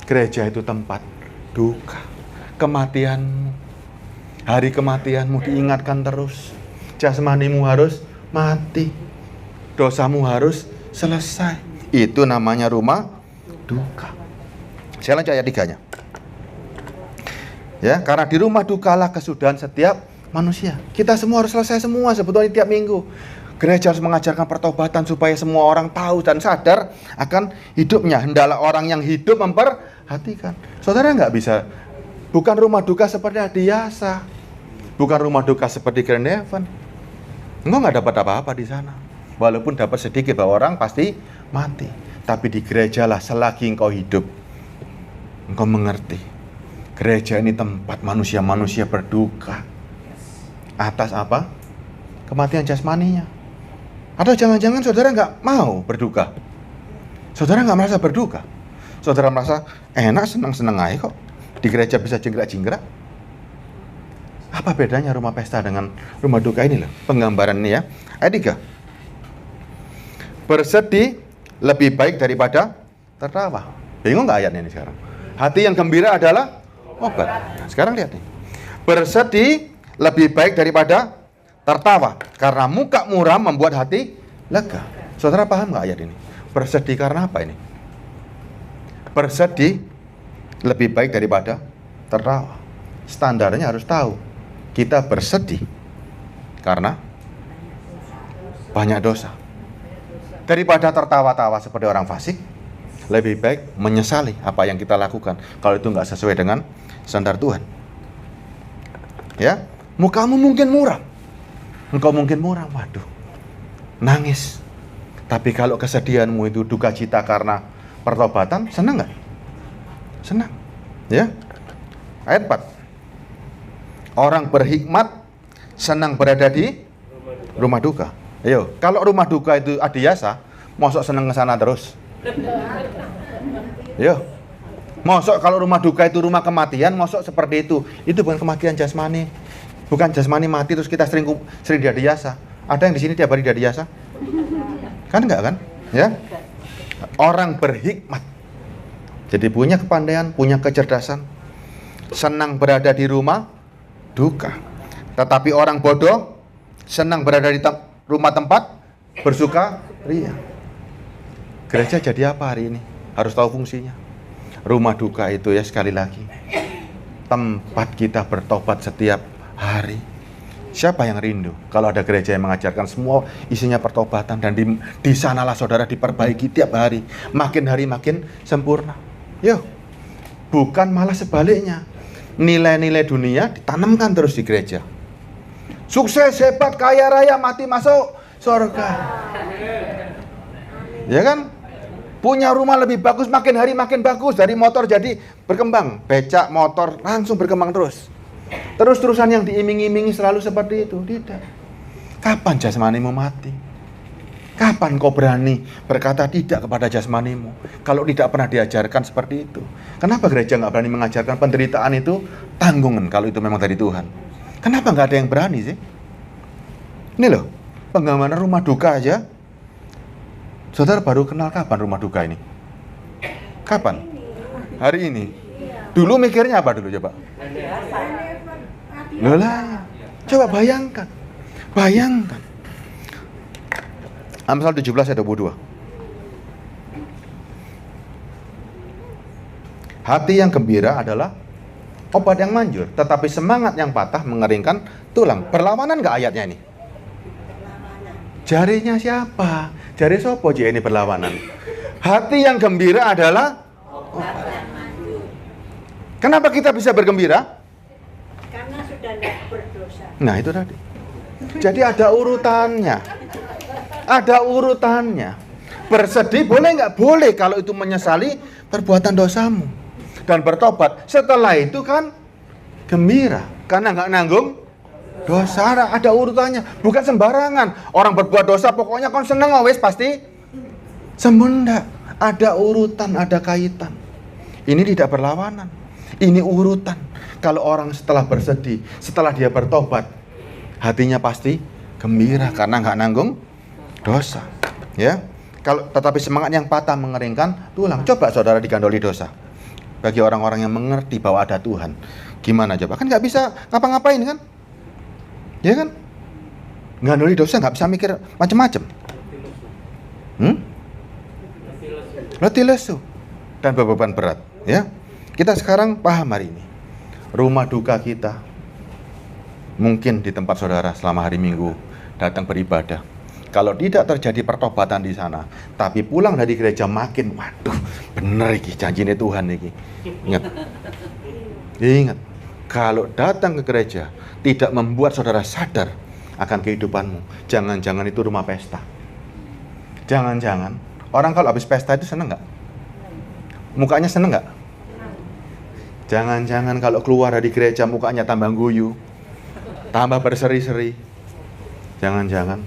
Gereja itu tempat duka. Kematianmu, hari kematianmu diingatkan terus. Jasmanimu harus mati. Dosamu harus selesai. Itu namanya rumah duka. Saya lanjut ayat 3-nya. Ya, karena di rumah dukalah kesudahan setiap manusia. Kita semua harus selesai semua sebetulnya tiap minggu. Gereja harus mengajarkan pertobatan supaya semua orang tahu dan sadar akan hidupnya. Hendaklah orang yang hidup memperhatikan. Saudara nggak bisa. Bukan rumah duka seperti Adiasa. Bukan rumah duka seperti Grand Heaven. Engkau nggak dapat apa-apa di sana. Walaupun dapat sedikit bahwa orang pasti mati. Tapi di gereja lah selagi engkau hidup, engkau mengerti. Gereja ini tempat manusia-manusia berduka. Atas apa? Kematian jasmaninya. Atau jangan-jangan saudara nggak mau berduka. Saudara nggak merasa berduka. Saudara merasa enak, senang-senang aja kok. Di gereja bisa jingkrak-jingkrak. Apa bedanya rumah pesta dengan rumah duka ini loh? Penggambaran ini ya. Ayat 3. Bersedih lebih baik daripada tertawa. Bingung nggak ayatnya ini sekarang? Hati yang gembira adalah obat. Sekarang lihat nih. Bersedih lebih baik daripada tertawa. Karena muka muram membuat hati lega. Saudara paham nggak ayat ini? Bersedih karena apa ini? Bersedih lebih baik daripada tertawa. Standarnya harus tahu. Kita bersedih karena banyak dosa. Daripada tertawa-tawa seperti orang fasik, lebih baik menyesali apa yang kita lakukan kalau itu nggak sesuai dengan standar Tuhan. Ya, mukamu mungkin muram, engkau mungkin muram, waduh, nangis. Tapi kalau kesedihanmu itu duka cita karena pertobatan, senang nggak? Senang, ya. Ayat 4. Orang berhikmat senang berada di rumah duka. Ayo, kalau rumah duka itu Adiasa, mosok senang ke sana terus. Yo. Mosok kalau rumah duka itu rumah kematian, mosok seperti itu. Itu bukan kematian jasmani. Bukan jasmani mati terus kita sering diadiasa. Ada yang di sini tiap hari diadiasa? Kan enggak kan? Ya. Orang berhikmat. Jadi punya kepandaian, punya kecerdasan. Senang berada di rumah duka. Tetapi orang bodoh senang berada di rumah tempat bersuka ria. Gereja jadi apa hari ini? Harus tahu fungsinya. Rumah duka itu ya sekali lagi tempat kita bertobat setiap hari. Siapa yang rindu kalau ada gereja yang mengajarkan semua isinya pertobatan, dan di sanalah saudara diperbaiki tiap hari, makin hari makin sempurna. Yo, bukan malah sebaliknya. Nilai-nilai dunia ditanamkan terus di gereja. Sukses, hebat, kaya raya, mati masuk surga. Ya kan? Punya rumah lebih bagus, makin hari makin bagus. Dari motor jadi berkembang, becak, motor langsung berkembang terus. Terus-terusan yang diiming-imingi selalu seperti itu. Tidak. Kapan jasmanimu mati? Kapan kau berani berkata tidak kepada jasmanimu kalau tidak pernah diajarkan seperti itu? Kenapa gereja nggak berani mengajarkan penderitaan itu tanggungan kalau itu memang dari Tuhan? Kenapa nggak ada yang berani sih? Ini loh, penggambaran rumah duka aja. Saudara baru kenal kapan rumah duka ini? Kapan? Hari ini. Dulu mikirnya apa dulu coba? Lolah, coba bayangkan. Bayangkan. Amsal 17 ayat 22. Hati yang gembira adalah obat yang manjur, tetapi semangat yang patah mengeringkan tulang. Berlawanan nggak ayatnya ini? Jarinya siapa? Jari sopo ini berlawanan. Hati yang gembira adalah kenapa kita bisa bergembira? Karena sudah tidak berdosa. Nah itu tadi. Jadi ada urutannya. Ada urutannya. Bersedih boleh nggak? Boleh kalau itu menyesali perbuatan dosamu. Dan bertobat. Setelah itu kan gembira. Karena nggak nanggung dosa. Ada urutannya. Bukan sembarangan. Orang berbuat dosa pokoknya kan seneng wes pasti semenda. Ada urutan, ada kaitan. Ini tidak berlawanan. Ini urutan. Kalau orang setelah bersedih, setelah dia bertobat, hatinya pasti gembira karena nggak nanggung dosa. Ya. Kalau tetapi semangat yang patah mengeringkan tulang. Coba saudara digandoli dosa. Bagi orang-orang yang mengerti bahwa ada Tuhan, gimana coba? Kan nggak bisa ngapa-ngapain kan? Ya kan? Gandoli dosa nggak bisa mikir macam-macam. Letih lesu dan beban berat. Ya. Kita sekarang paham hari ini. Rumah duka kita mungkin di tempat saudara selama hari Minggu datang beribadah. Kalau tidak terjadi pertobatan di sana, tapi pulang dari gereja makin, waduh, bener iki janjine Tuhan iki. Ingat, kalau datang ke gereja tidak membuat saudara sadar akan kehidupanmu, jangan-jangan itu rumah pesta. Jangan-jangan orang kalau habis pesta itu seneng nggak? Mukanya seneng nggak? Jangan-jangan kalau keluar dari gereja mukanya tambah guyu, tambah berseri-seri. Jangan-jangan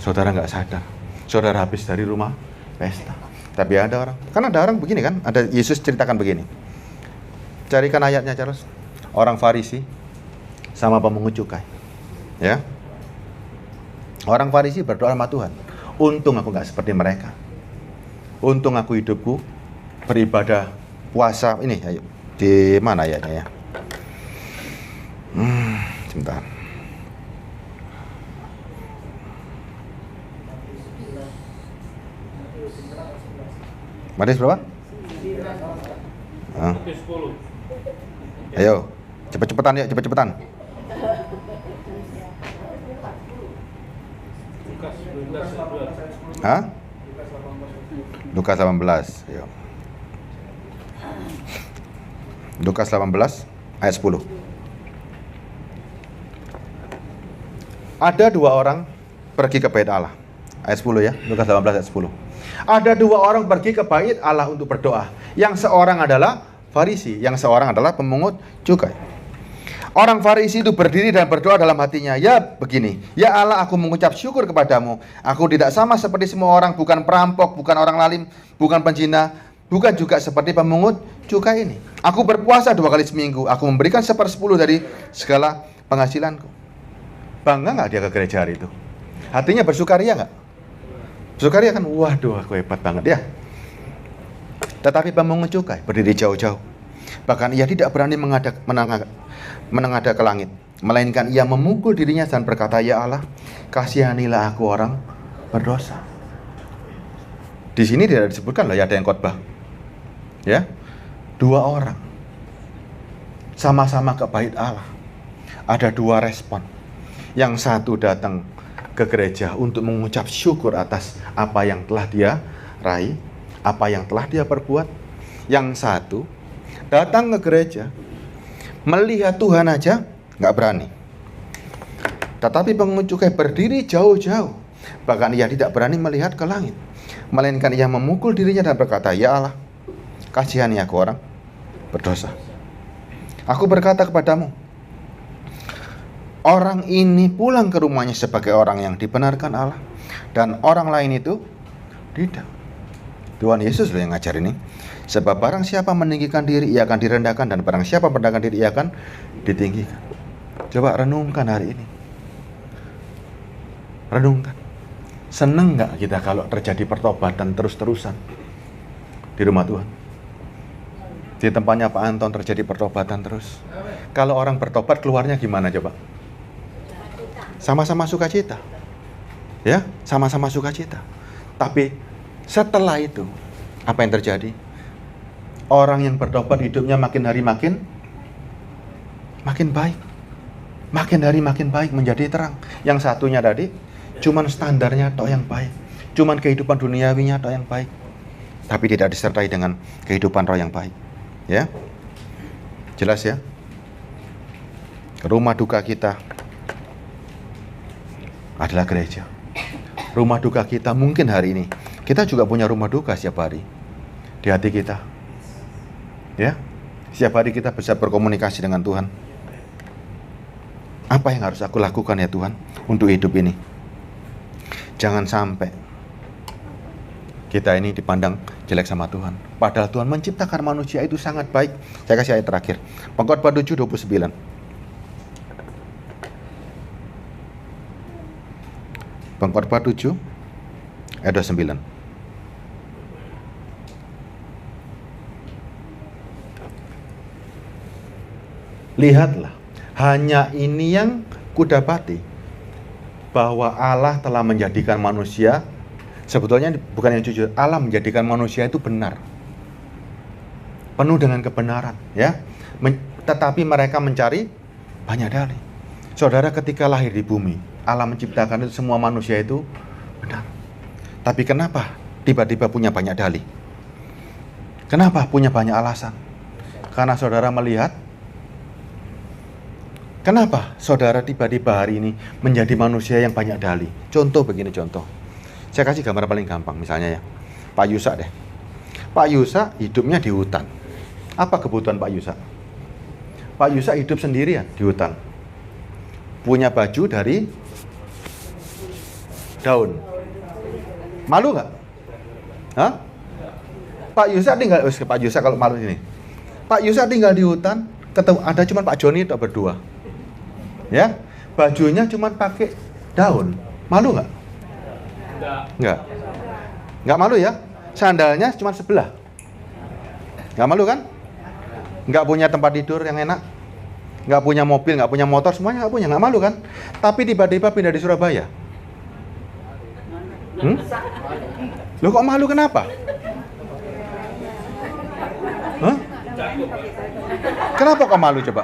saudara nggak sadar, saudara habis dari rumah pesta. Tapi ada orang, kan ada orang begini kan, ada Yesus ceritakan begini. Carikan ayatnya Charles. Orang Farisi sama pemungut cukai. Ya. Orang Farisi berdoa sama Tuhan. Untung aku nggak seperti mereka. Untung aku hidupku beribadah puasa ini. Ayo. Di mana ayatnya ya? Sebentar. Matius berapa? Ayo, cepet-cepetan ya, cepet-cepetan. Hah? Lukas 18. Ayo. Lukas 18 ayat 10. Ada dua orang pergi ke bait Allah. Ayat 10 ya, Lukas 18 ayat 10. Ada dua orang pergi ke bait Allah untuk berdoa. Yang seorang adalah Farisi, yang seorang adalah pemungut cukai. Orang Farisi itu berdiri dan berdoa dalam hatinya, ya begini, ya Allah, aku mengucap syukur kepadamu. Aku tidak sama seperti semua orang, bukan perampok, bukan orang lalim, bukan penjina, bukan juga seperti pemungut cukai ini. Aku berpuasa 2 kali seminggu. Aku memberikan 1/10 dari segala penghasilanku. Bangga nggak dia ke gereja hari itu? Hatinya bersukaria nggak? Bersukaria kan, waduh aku hebat banget ya. Tetapi pemungut cukai berdiri jauh-jauh. Bahkan ia tidak berani menengadah ke langit, melainkan ia memukul dirinya dan berkata, ya Allah, kasihanilah aku orang berdosa. Di sini tidak disebutkan loh ya ada yang khotbah. Ya, 2 orang sama-sama ke bait Allah. Ada 2 respon. Yang satu datang ke gereja untuk mengucap syukur atas apa yang telah dia raih, apa yang telah dia perbuat. Yang satu datang ke gereja, melihat Tuhan aja nggak berani. Tetapi pemungut cukai berdiri jauh-jauh, bahkan ia tidak berani melihat ke langit, melainkan ia memukul dirinya dan berkata, ya Allah, kasihani aku orang berdosa. Aku berkata kepadamu, orang ini pulang ke rumahnya sebagai orang yang dibenarkan Allah, dan orang lain itu tidak. Tuhan Yesus loh yang ngajar ini. Sebab barang siapa meninggikan diri, ia akan direndahkan, dan barang siapa merendahkan diri, ia akan ditinggikan. Coba renungkan hari ini. Renungkan. Seneng gak kita kalau terjadi pertobatan terus-terusan di rumah Tuhan? Di tempatnya Pak Anton terjadi pertobatan terus. Kalau orang bertobat keluarnya gimana coba? Sama-sama sukacita. Ya, sama-sama sukacita. Tapi setelah itu, apa yang terjadi? Orang yang bertobat hidupnya makin hari makin baik. Makin hari makin baik, menjadi terang. Yang satunya tadi, cuman standarnya tok yang baik. Cuman kehidupan duniawinya tok yang baik. Tapi tidak disertai dengan kehidupan roh yang baik. Ya, jelas ya? Rumah duka kita adalah gereja. Rumah duka kita mungkin hari ini. Kita juga punya rumah duka setiap hari di hati kita. Ya, setiap hari kita bisa berkomunikasi dengan Tuhan. Apa yang harus aku lakukan ya Tuhan untuk hidup ini? Jangan sampai kita ini dipandang jelek sama Tuhan. Padahal Tuhan menciptakan manusia itu sangat baik. Saya kasih ayat terakhir. Pengkhotbah 7:29. Pengkhotbah 7 ayat 29. Lihatlah, hanya ini yang kudapati, bahwa Allah telah menjadikan manusia, sebetulnya bukan yang jujur, Allah menjadikan manusia itu benar, penuh dengan kebenaran, ya. Tetapi mereka mencari banyak dalih. Saudara, ketika lahir di bumi, Allah menciptakan itu semua manusia itu benar. Tapi kenapa tiba-tiba punya banyak dalih? Kenapa punya banyak alasan? Karena saudara melihat, kenapa saudara tiba-tiba hari ini menjadi manusia yang banyak dalih? Contoh begini, contoh. Saya kasih gambar paling gampang, misalnya ya. Pak Yusa deh. Pak Yusa hidupnya di hutan. Apa kebutuhan Pak Yusa? Pak Yusa hidup sendirian di hutan. Punya baju dari daun. Malu nggak? Hah? Pak Yusa tinggal, Pak Yusa kalau malu ini. Pak Yusa tinggal di hutan, ketemu ada cuma Pak Joni itu berdua. Ya, bajunya cuma pakai daun. Malu nggak? Nggak malu ya? Sandalnya cuma sebelah. Nggak malu kan? Nggak punya tempat tidur yang enak, nggak punya mobil, nggak punya motor, semuanya nggak punya, nggak malu kan? Tapi tiba-tiba pindah di Surabaya. Loh kok malu kenapa? Hah? Kenapa kok malu coba?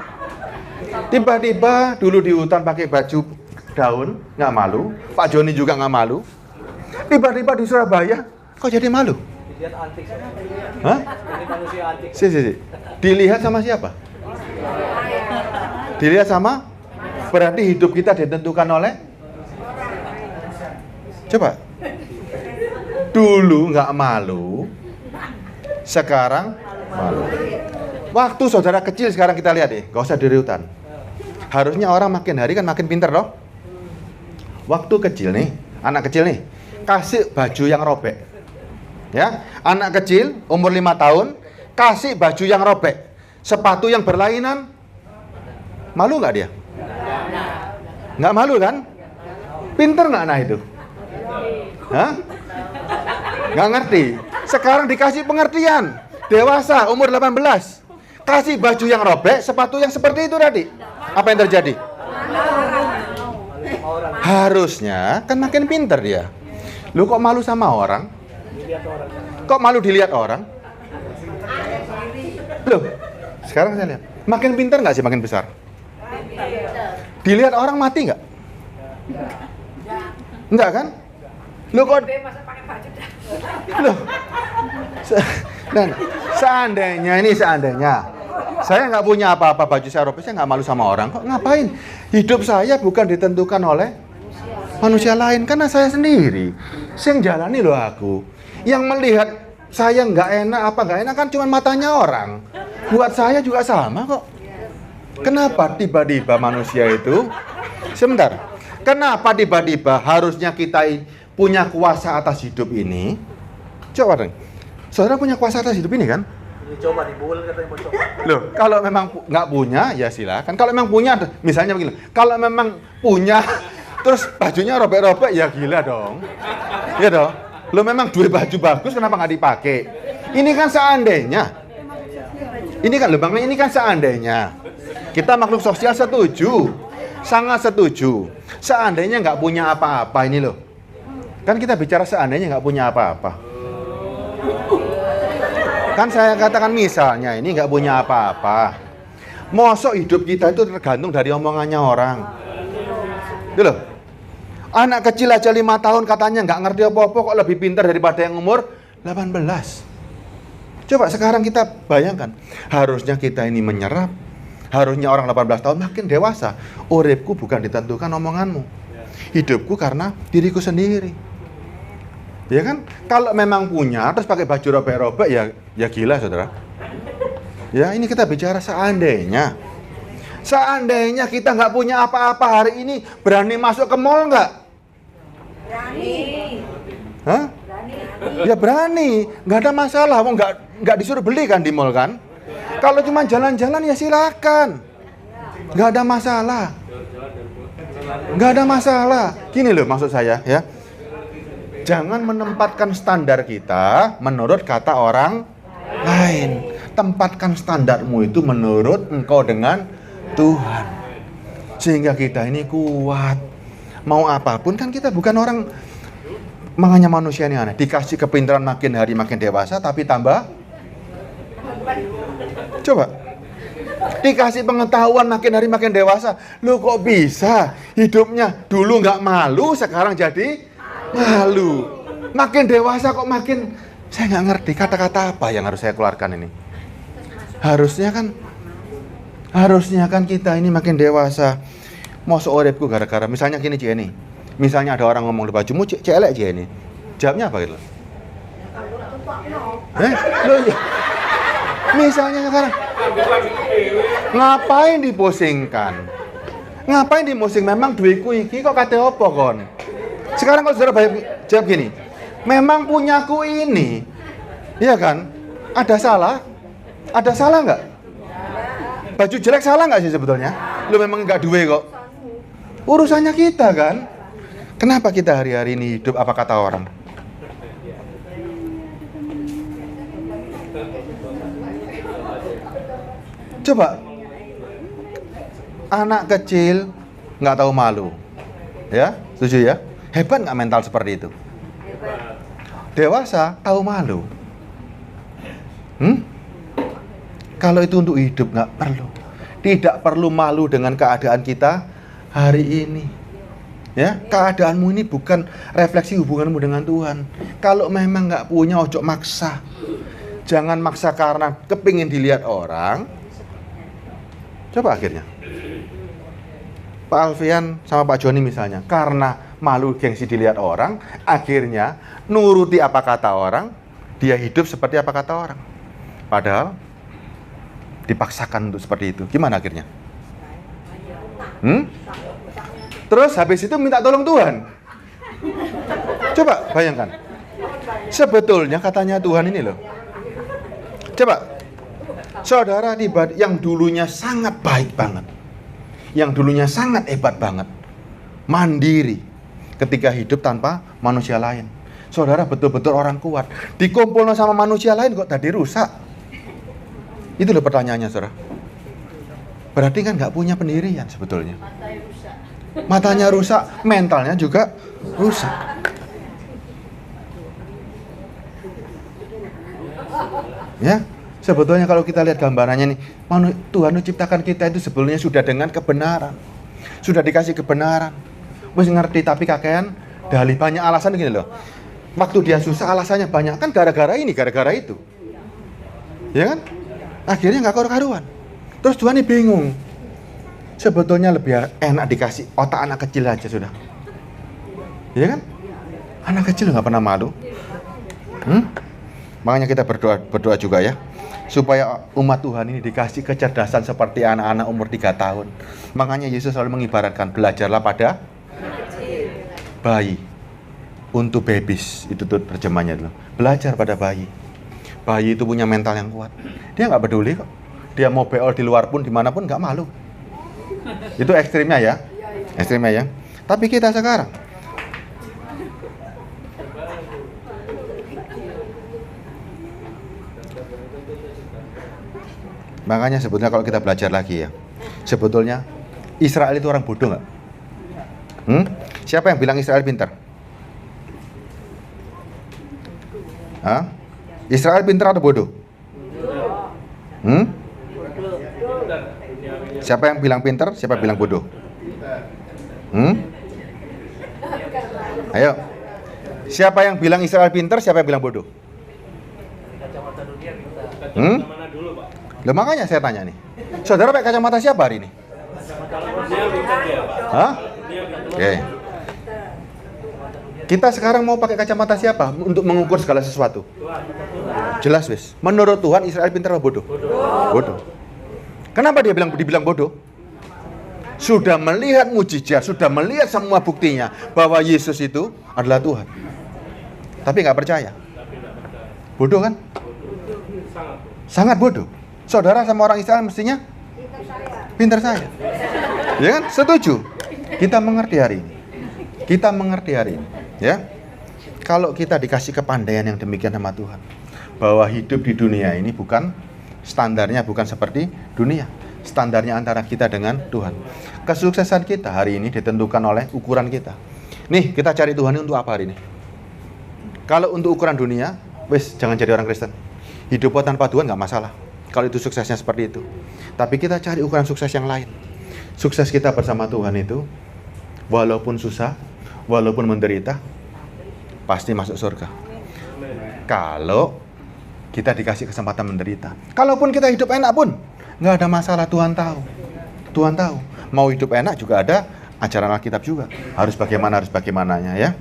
Tiba-tiba dulu di hutan pakai baju daun, nggak malu. Pak Joni juga nggak malu. Tiba-tiba di Surabaya, kok jadi malu? Dilihat antik. Hah? Ini manusia antik. Si. Dilihat sama siapa? Dilihat sama? Berarti hidup kita ditentukan oleh? Coba. Dulu nggak malu, sekarang malu. Waktu saudara kecil sekarang kita lihat deh, nggak usah di hutan. Harusnya orang makin hari kan makin pinter loh. Waktu kecil nih, anak kecil nih, kasih baju yang robek. Ya, anak kecil umur 5 tahun kasih baju yang robek, sepatu yang berlainan, malu nggak dia? Nggak malu kan? Pinter nggak anak itu? Hah? Nggak ngerti. Sekarang dikasih pengertian. Dewasa, umur 18. Kasih baju yang robek, sepatu yang seperti itu tadi. Apa yang terjadi? Harusnya kan makin pinter dia. Lu kok malu sama orang? Kok malu dilihat orang? Loh, sekarang saya lihat. Makin pinter nggak sih makin besar? Dilihat orang mati nggak? Enggak kan? Lu kok... Loh, dan seandainya saya nggak punya apa-apa, baju saya robek, saya nggak malu sama orang kok. Ngapain? Hidup saya bukan ditentukan oleh manusia lain, karena saya sendiri. Yang jalani loh aku. Yang melihat saya nggak enak apa nggak enak kan cuma matanya orang. Buat saya juga sama kok. Kenapa tiba-tiba manusia itu? Sebentar. Kenapa tiba-tiba harusnya kita punya kuasa atas hidup ini? Coba dong. Saudara punya kuasa atas hidup ini kan? Coba dibul katanya mau coba. Loh, kalau memang nggak punya, ya silakan. Kalau memang punya, misalnya begini. Kalau memang punya, terus bajunya robek-robek, ya gila dong. Iya dong. Lo memang dua baju bagus, kenapa nggak dipakai? Ini kan seandainya. Ini kan, loh Bang, ini kan seandainya. Kita makhluk sosial setuju. Sangat setuju. Seandainya nggak punya apa-apa ini loh. Kan kita bicara seandainya nggak punya apa-apa. Kan saya katakan misalnya ini nggak punya apa-apa. Mosok hidup kita itu tergantung dari omongannya orang. Gitu loh. Anak kecil aja 5 tahun katanya nggak ngerti apa-apa kok lebih pintar daripada yang umur 18. Coba sekarang kita bayangkan. Harusnya kita ini menyerap. Harusnya orang 18 tahun makin dewasa. Uripku bukan ditentukan omonganmu. Hidupku karena diriku sendiri. Ya kan? Kalau memang punya terus pakai baju robek-robek ya gila saudara. Ya ini kita bicara seandainya. Seandainya kita nggak punya apa-apa hari ini, berani masuk ke mall nggak? Berani. Hah? Ya berani, nggak ada masalah. Mau nggak disuruh beli kan di mall kan? Kalau cuma jalan-jalan ya silakan, nggak ada masalah. Nggak ada masalah. Gini loh maksud saya ya. Jangan menempatkan standar kita menurut kata orang lain. Tempatkan standarmu itu menurut engkau dengan Tuhan. Sehingga kita ini kuat. Mau apapun kan kita bukan orang. Makanya manusia ini aneh. Dikasih kepintaran makin hari makin dewasa tapi tambah. Coba. Dikasih pengetahuan makin hari makin dewasa. Loh kok bisa? Hidupnya dulu nggak malu sekarang jadi malu. Makin dewasa kok makin, saya nggak ngerti kata-kata apa yang harus saya keluarkan ini. Harusnya kan kita ini makin dewasa. Mosok uripku gara-gara misalnya gini Jenny. Misalnya ada orang ngomong di bajumu celek Jenny. Jawabnya apa gitu? Loh ya. Misalnya sekarang ngapain dipusingkan? Ngapain dimusing? Memang duitku iki kok kate opo kon? Sekarang kalau saudara jawab gini, memang punyaku ini, iya kan? Ada salah? Ada salah nggak? Baju jelek salah nggak sih sebetulnya? Lu memang nggak duwe kok. Urusannya kita kan? Kenapa kita hari-hari ini hidup apa kata orang? Coba, anak kecil nggak tahu malu, ya? Setuju ya? Hebat nggak mental seperti itu? Dewasa tahu malu. Kalau itu untuk hidup nggak perlu. Tidak perlu malu dengan keadaan kita hari ini. Ya, keadaanmu ini bukan refleksi hubunganmu dengan Tuhan. Kalau memang nggak punya, ojo maksa. Jangan maksa karena kepingin dilihat orang. Coba akhirnya. Pak Alfian sama Pak Joni misalnya, karena malu gengsi dilihat orang, akhirnya nuruti apa kata orang, dia hidup seperti apa kata orang. Padahal dipaksakan untuk seperti itu. Gimana akhirnya? Terus habis itu minta tolong Tuhan. Coba bayangkan. Sebetulnya katanya Tuhan ini loh. Coba. Saudara yang dulunya sangat baik banget. Yang dulunya sangat hebat banget. mandiri ketika hidup tanpa manusia lain. Saudara betul-betul orang kuat, dikumpulno sama manusia lain kok tadi rusak. Itu loh pertanyaannya, saudara. Berarti kan nggak punya pendirian sebetulnya. Matanya rusak, mentalnya juga rusak. Ya, sebetulnya kalau kita lihat gambarannya nih, Tuhan menciptakan kita itu sebetulnya sudah dengan kebenaran, sudah dikasih kebenaran. Wis ngerti tapi kakean dalih, banyak alasan gini loh. Waktu dia susah alasannya banyak, kan gara-gara ini, gara-gara itu. Ya kan? Akhirnya nggak karu-karuan. Terus Tuhan ini bingung. Sebetulnya lebih enak dikasih otak anak kecil aja sudah. Ya kan? Anak kecil nggak pernah malu. Makanya kita berdoa juga ya, supaya umat Tuhan ini dikasih kecerdasan seperti anak-anak umur 3 tahun. Makanya Yesus selalu mengibaratkan, belajarlah pada bayi. Untuk babies, itu tuh terjemahnya dulu. Belajar pada bayi. Bayi itu punya mental yang kuat. Dia nggak peduli kok. Dia mau beol di luar pun, dimanapun nggak malu. Itu ekstrimnya ya. Ekstrimnya ya. Tapi kita sekarang, makanya sebetulnya kalau kita belajar lagi ya, sebetulnya Israel itu orang bodoh nggak? Siapa yang bilang Israel pintar? Israel pintar atau bodoh? Siapa yang bilang pintar? Siapa yang bilang bodoh? Ayo. Siapa yang bilang Israel pintar? Siapa yang bilang bodoh? Kacamata dunia pintar. Kacamata dulu, Pak. Loh, makanya saya tanya nih. Saudara pakai kacamata siapa hari ini? Hah? Oke. Kita sekarang mau pakai kacamata siapa untuk mengukur segala sesuatu? Jelas wis. Menurut Tuhan Israel pintar atau bodoh? Bodoh. Kenapa dia dibilang bodoh? Sudah melihat mujizat, sudah melihat semua buktinya bahwa Yesus itu adalah Tuhan. Tapi nggak percaya. Bodoh kan? Sangat bodoh. Saudara sama orang Israel mestinya pintar saya. Ya kan? Setuju. Kita mengerti hari ini. Kita mengerti hari ini. Ya, kalau kita dikasih kepandaian yang demikian sama Tuhan, bahwa hidup di dunia ini bukan standarnya, bukan seperti dunia. Standarnya antara kita dengan Tuhan. Kesuksesan kita hari ini ditentukan oleh ukuran kita. Nih, kita cari Tuhan ini untuk apa hari ini? Kalau untuk ukuran dunia, wes jangan jadi orang Kristen. Hidup tanpa Tuhan nggak masalah. Kalau itu suksesnya seperti itu. Tapi kita cari ukuran sukses yang lain. Sukses kita bersama Tuhan itu, walaupun susah, walaupun menderita, pasti masuk surga. Kalau kita dikasih kesempatan menderita. Kalaupun kita hidup enak pun, nggak ada masalah, Tuhan tahu. Tuhan tahu. Mau hidup enak juga ada ajaran Alkitab juga. Harus bagaimananya ya.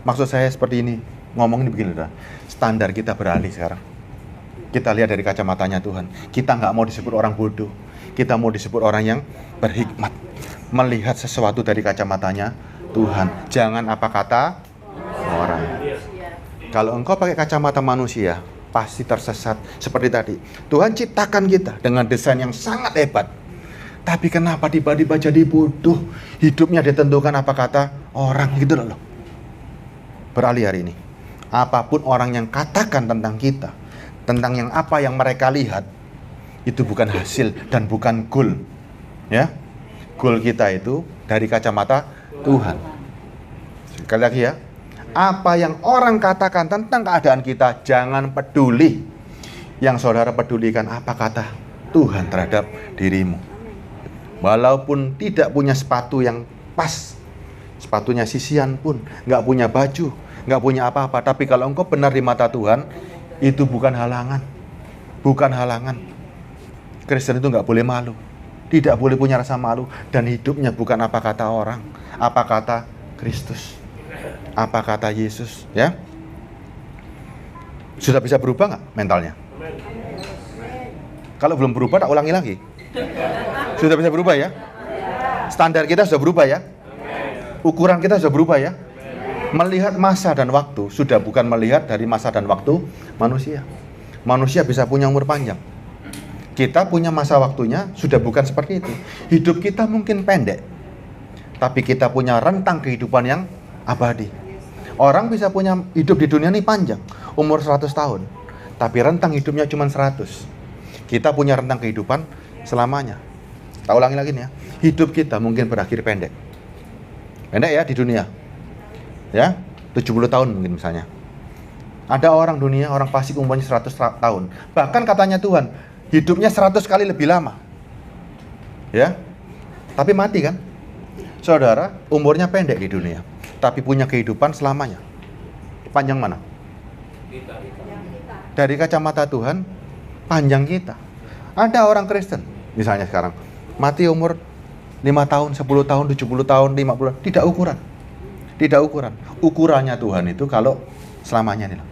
Maksud saya seperti ini. Ngomongin begini dah. Standar kita beralih sekarang. Kita lihat dari kacamatanya Tuhan. Kita nggak mau disebut orang bodoh. Kita mau disebut orang yang berhikmat. Melihat sesuatu dari kacamatanya Tuhan. Jangan apa kata orang. Kalau engkau pakai kacamata manusia, pasti tersesat. Seperti tadi, Tuhan ciptakan kita dengan desain yang sangat hebat. Tapi kenapa tiba-tiba jadi bodoh? Hidupnya ditentukan apa kata orang, gitu loh. Beralih hari ini. Apapun orang yang katakan tentang kita, tentang yang apa yang mereka lihat, itu bukan hasil dan bukan goal. Ya, goal kita itu dari kacamata Tuhan. Sekali lagi ya, apa yang orang katakan tentang keadaan kita, jangan peduli. Yang saudara pedulikan apa kata Tuhan terhadap dirimu. Walaupun tidak punya sepatu yang pas, sepatunya sisian pun, nggak punya baju, nggak punya apa-apa, tapi kalau engkau benar di mata Tuhan, itu bukan halangan. Bukan halangan. Kristen itu nggak boleh malu, tidak boleh punya rasa malu, dan hidupnya bukan apa kata orang, apa kata Kristus, apa kata Yesus, ya. Sudah bisa berubah nggak mentalnya? Kalau belum berubah, tak ulangi lagi. Sudah bisa berubah ya? Standar kita sudah berubah ya? Ukuran kita sudah berubah ya? Melihat masa dan waktu sudah bukan melihat dari masa dan waktu manusia. Manusia bisa punya umur panjang. Kita punya masa waktunya sudah bukan seperti itu. Hidup kita mungkin pendek, tapi kita punya rentang kehidupan yang abadi. Orang bisa punya hidup di dunia ini panjang, umur 100 tahun, tapi rentang hidupnya cuma 100. Kita punya rentang kehidupan selamanya. Tak ulangi lagi nih ya, hidup kita mungkin berakhir pendek. Pendek ya di dunia. Ya, 70 tahun mungkin misalnya. Ada orang dunia, orang fasik umurnya 100 tahun. Bahkan katanya Tuhan, hidupnya 100 kali lebih lama. Ya, tapi mati kan? Saudara, umurnya pendek di dunia, tapi punya kehidupan selamanya. Panjang mana? Dari kacamata Tuhan, panjang kita. Ada orang Kristen, misalnya sekarang, mati umur 5 tahun, 10 tahun, 70 tahun, 50 tahun. Tidak ukuran. Tidak ukuran. Ukurannya Tuhan itu kalau selamanya nih.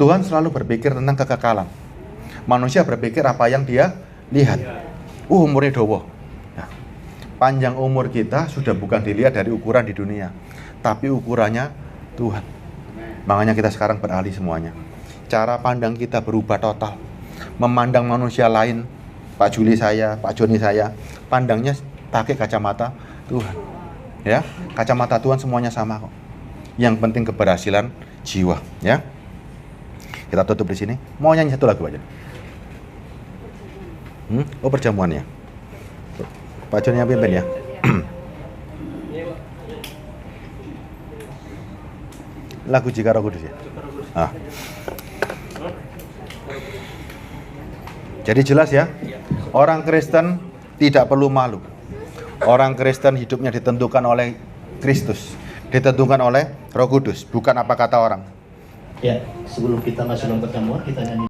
Tuhan selalu berpikir tentang kekekalan. Manusia berpikir apa yang dia lihat. Umurnya dowo. Nah, panjang umur kita sudah bukan dilihat dari ukuran di dunia, tapi ukurannya Tuhan. Makanya kita sekarang beralih semuanya. Cara pandang kita berubah total. Memandang manusia lain, Pak Juli saya, Pak Joni saya, pandangnya pakai kacamata Tuhan. Ya, kacamata Tuhan semuanya sama kok. Yang penting keberhasilan jiwa, ya. Kita tutup di sini. Mau nyanyi satu lagu aja. Oh, perjamuan ya. Pak Joni yang pimpin ya. Lagu Jika Roh Kudus ya. Jadi jelas ya, orang Kristen tidak perlu malu. Orang Kristen hidupnya ditentukan oleh Kristus, ditentukan oleh Roh Kudus, bukan apa kata orang. Ya, sebelum kita masuk dalam pertemuan, kita nyanyi.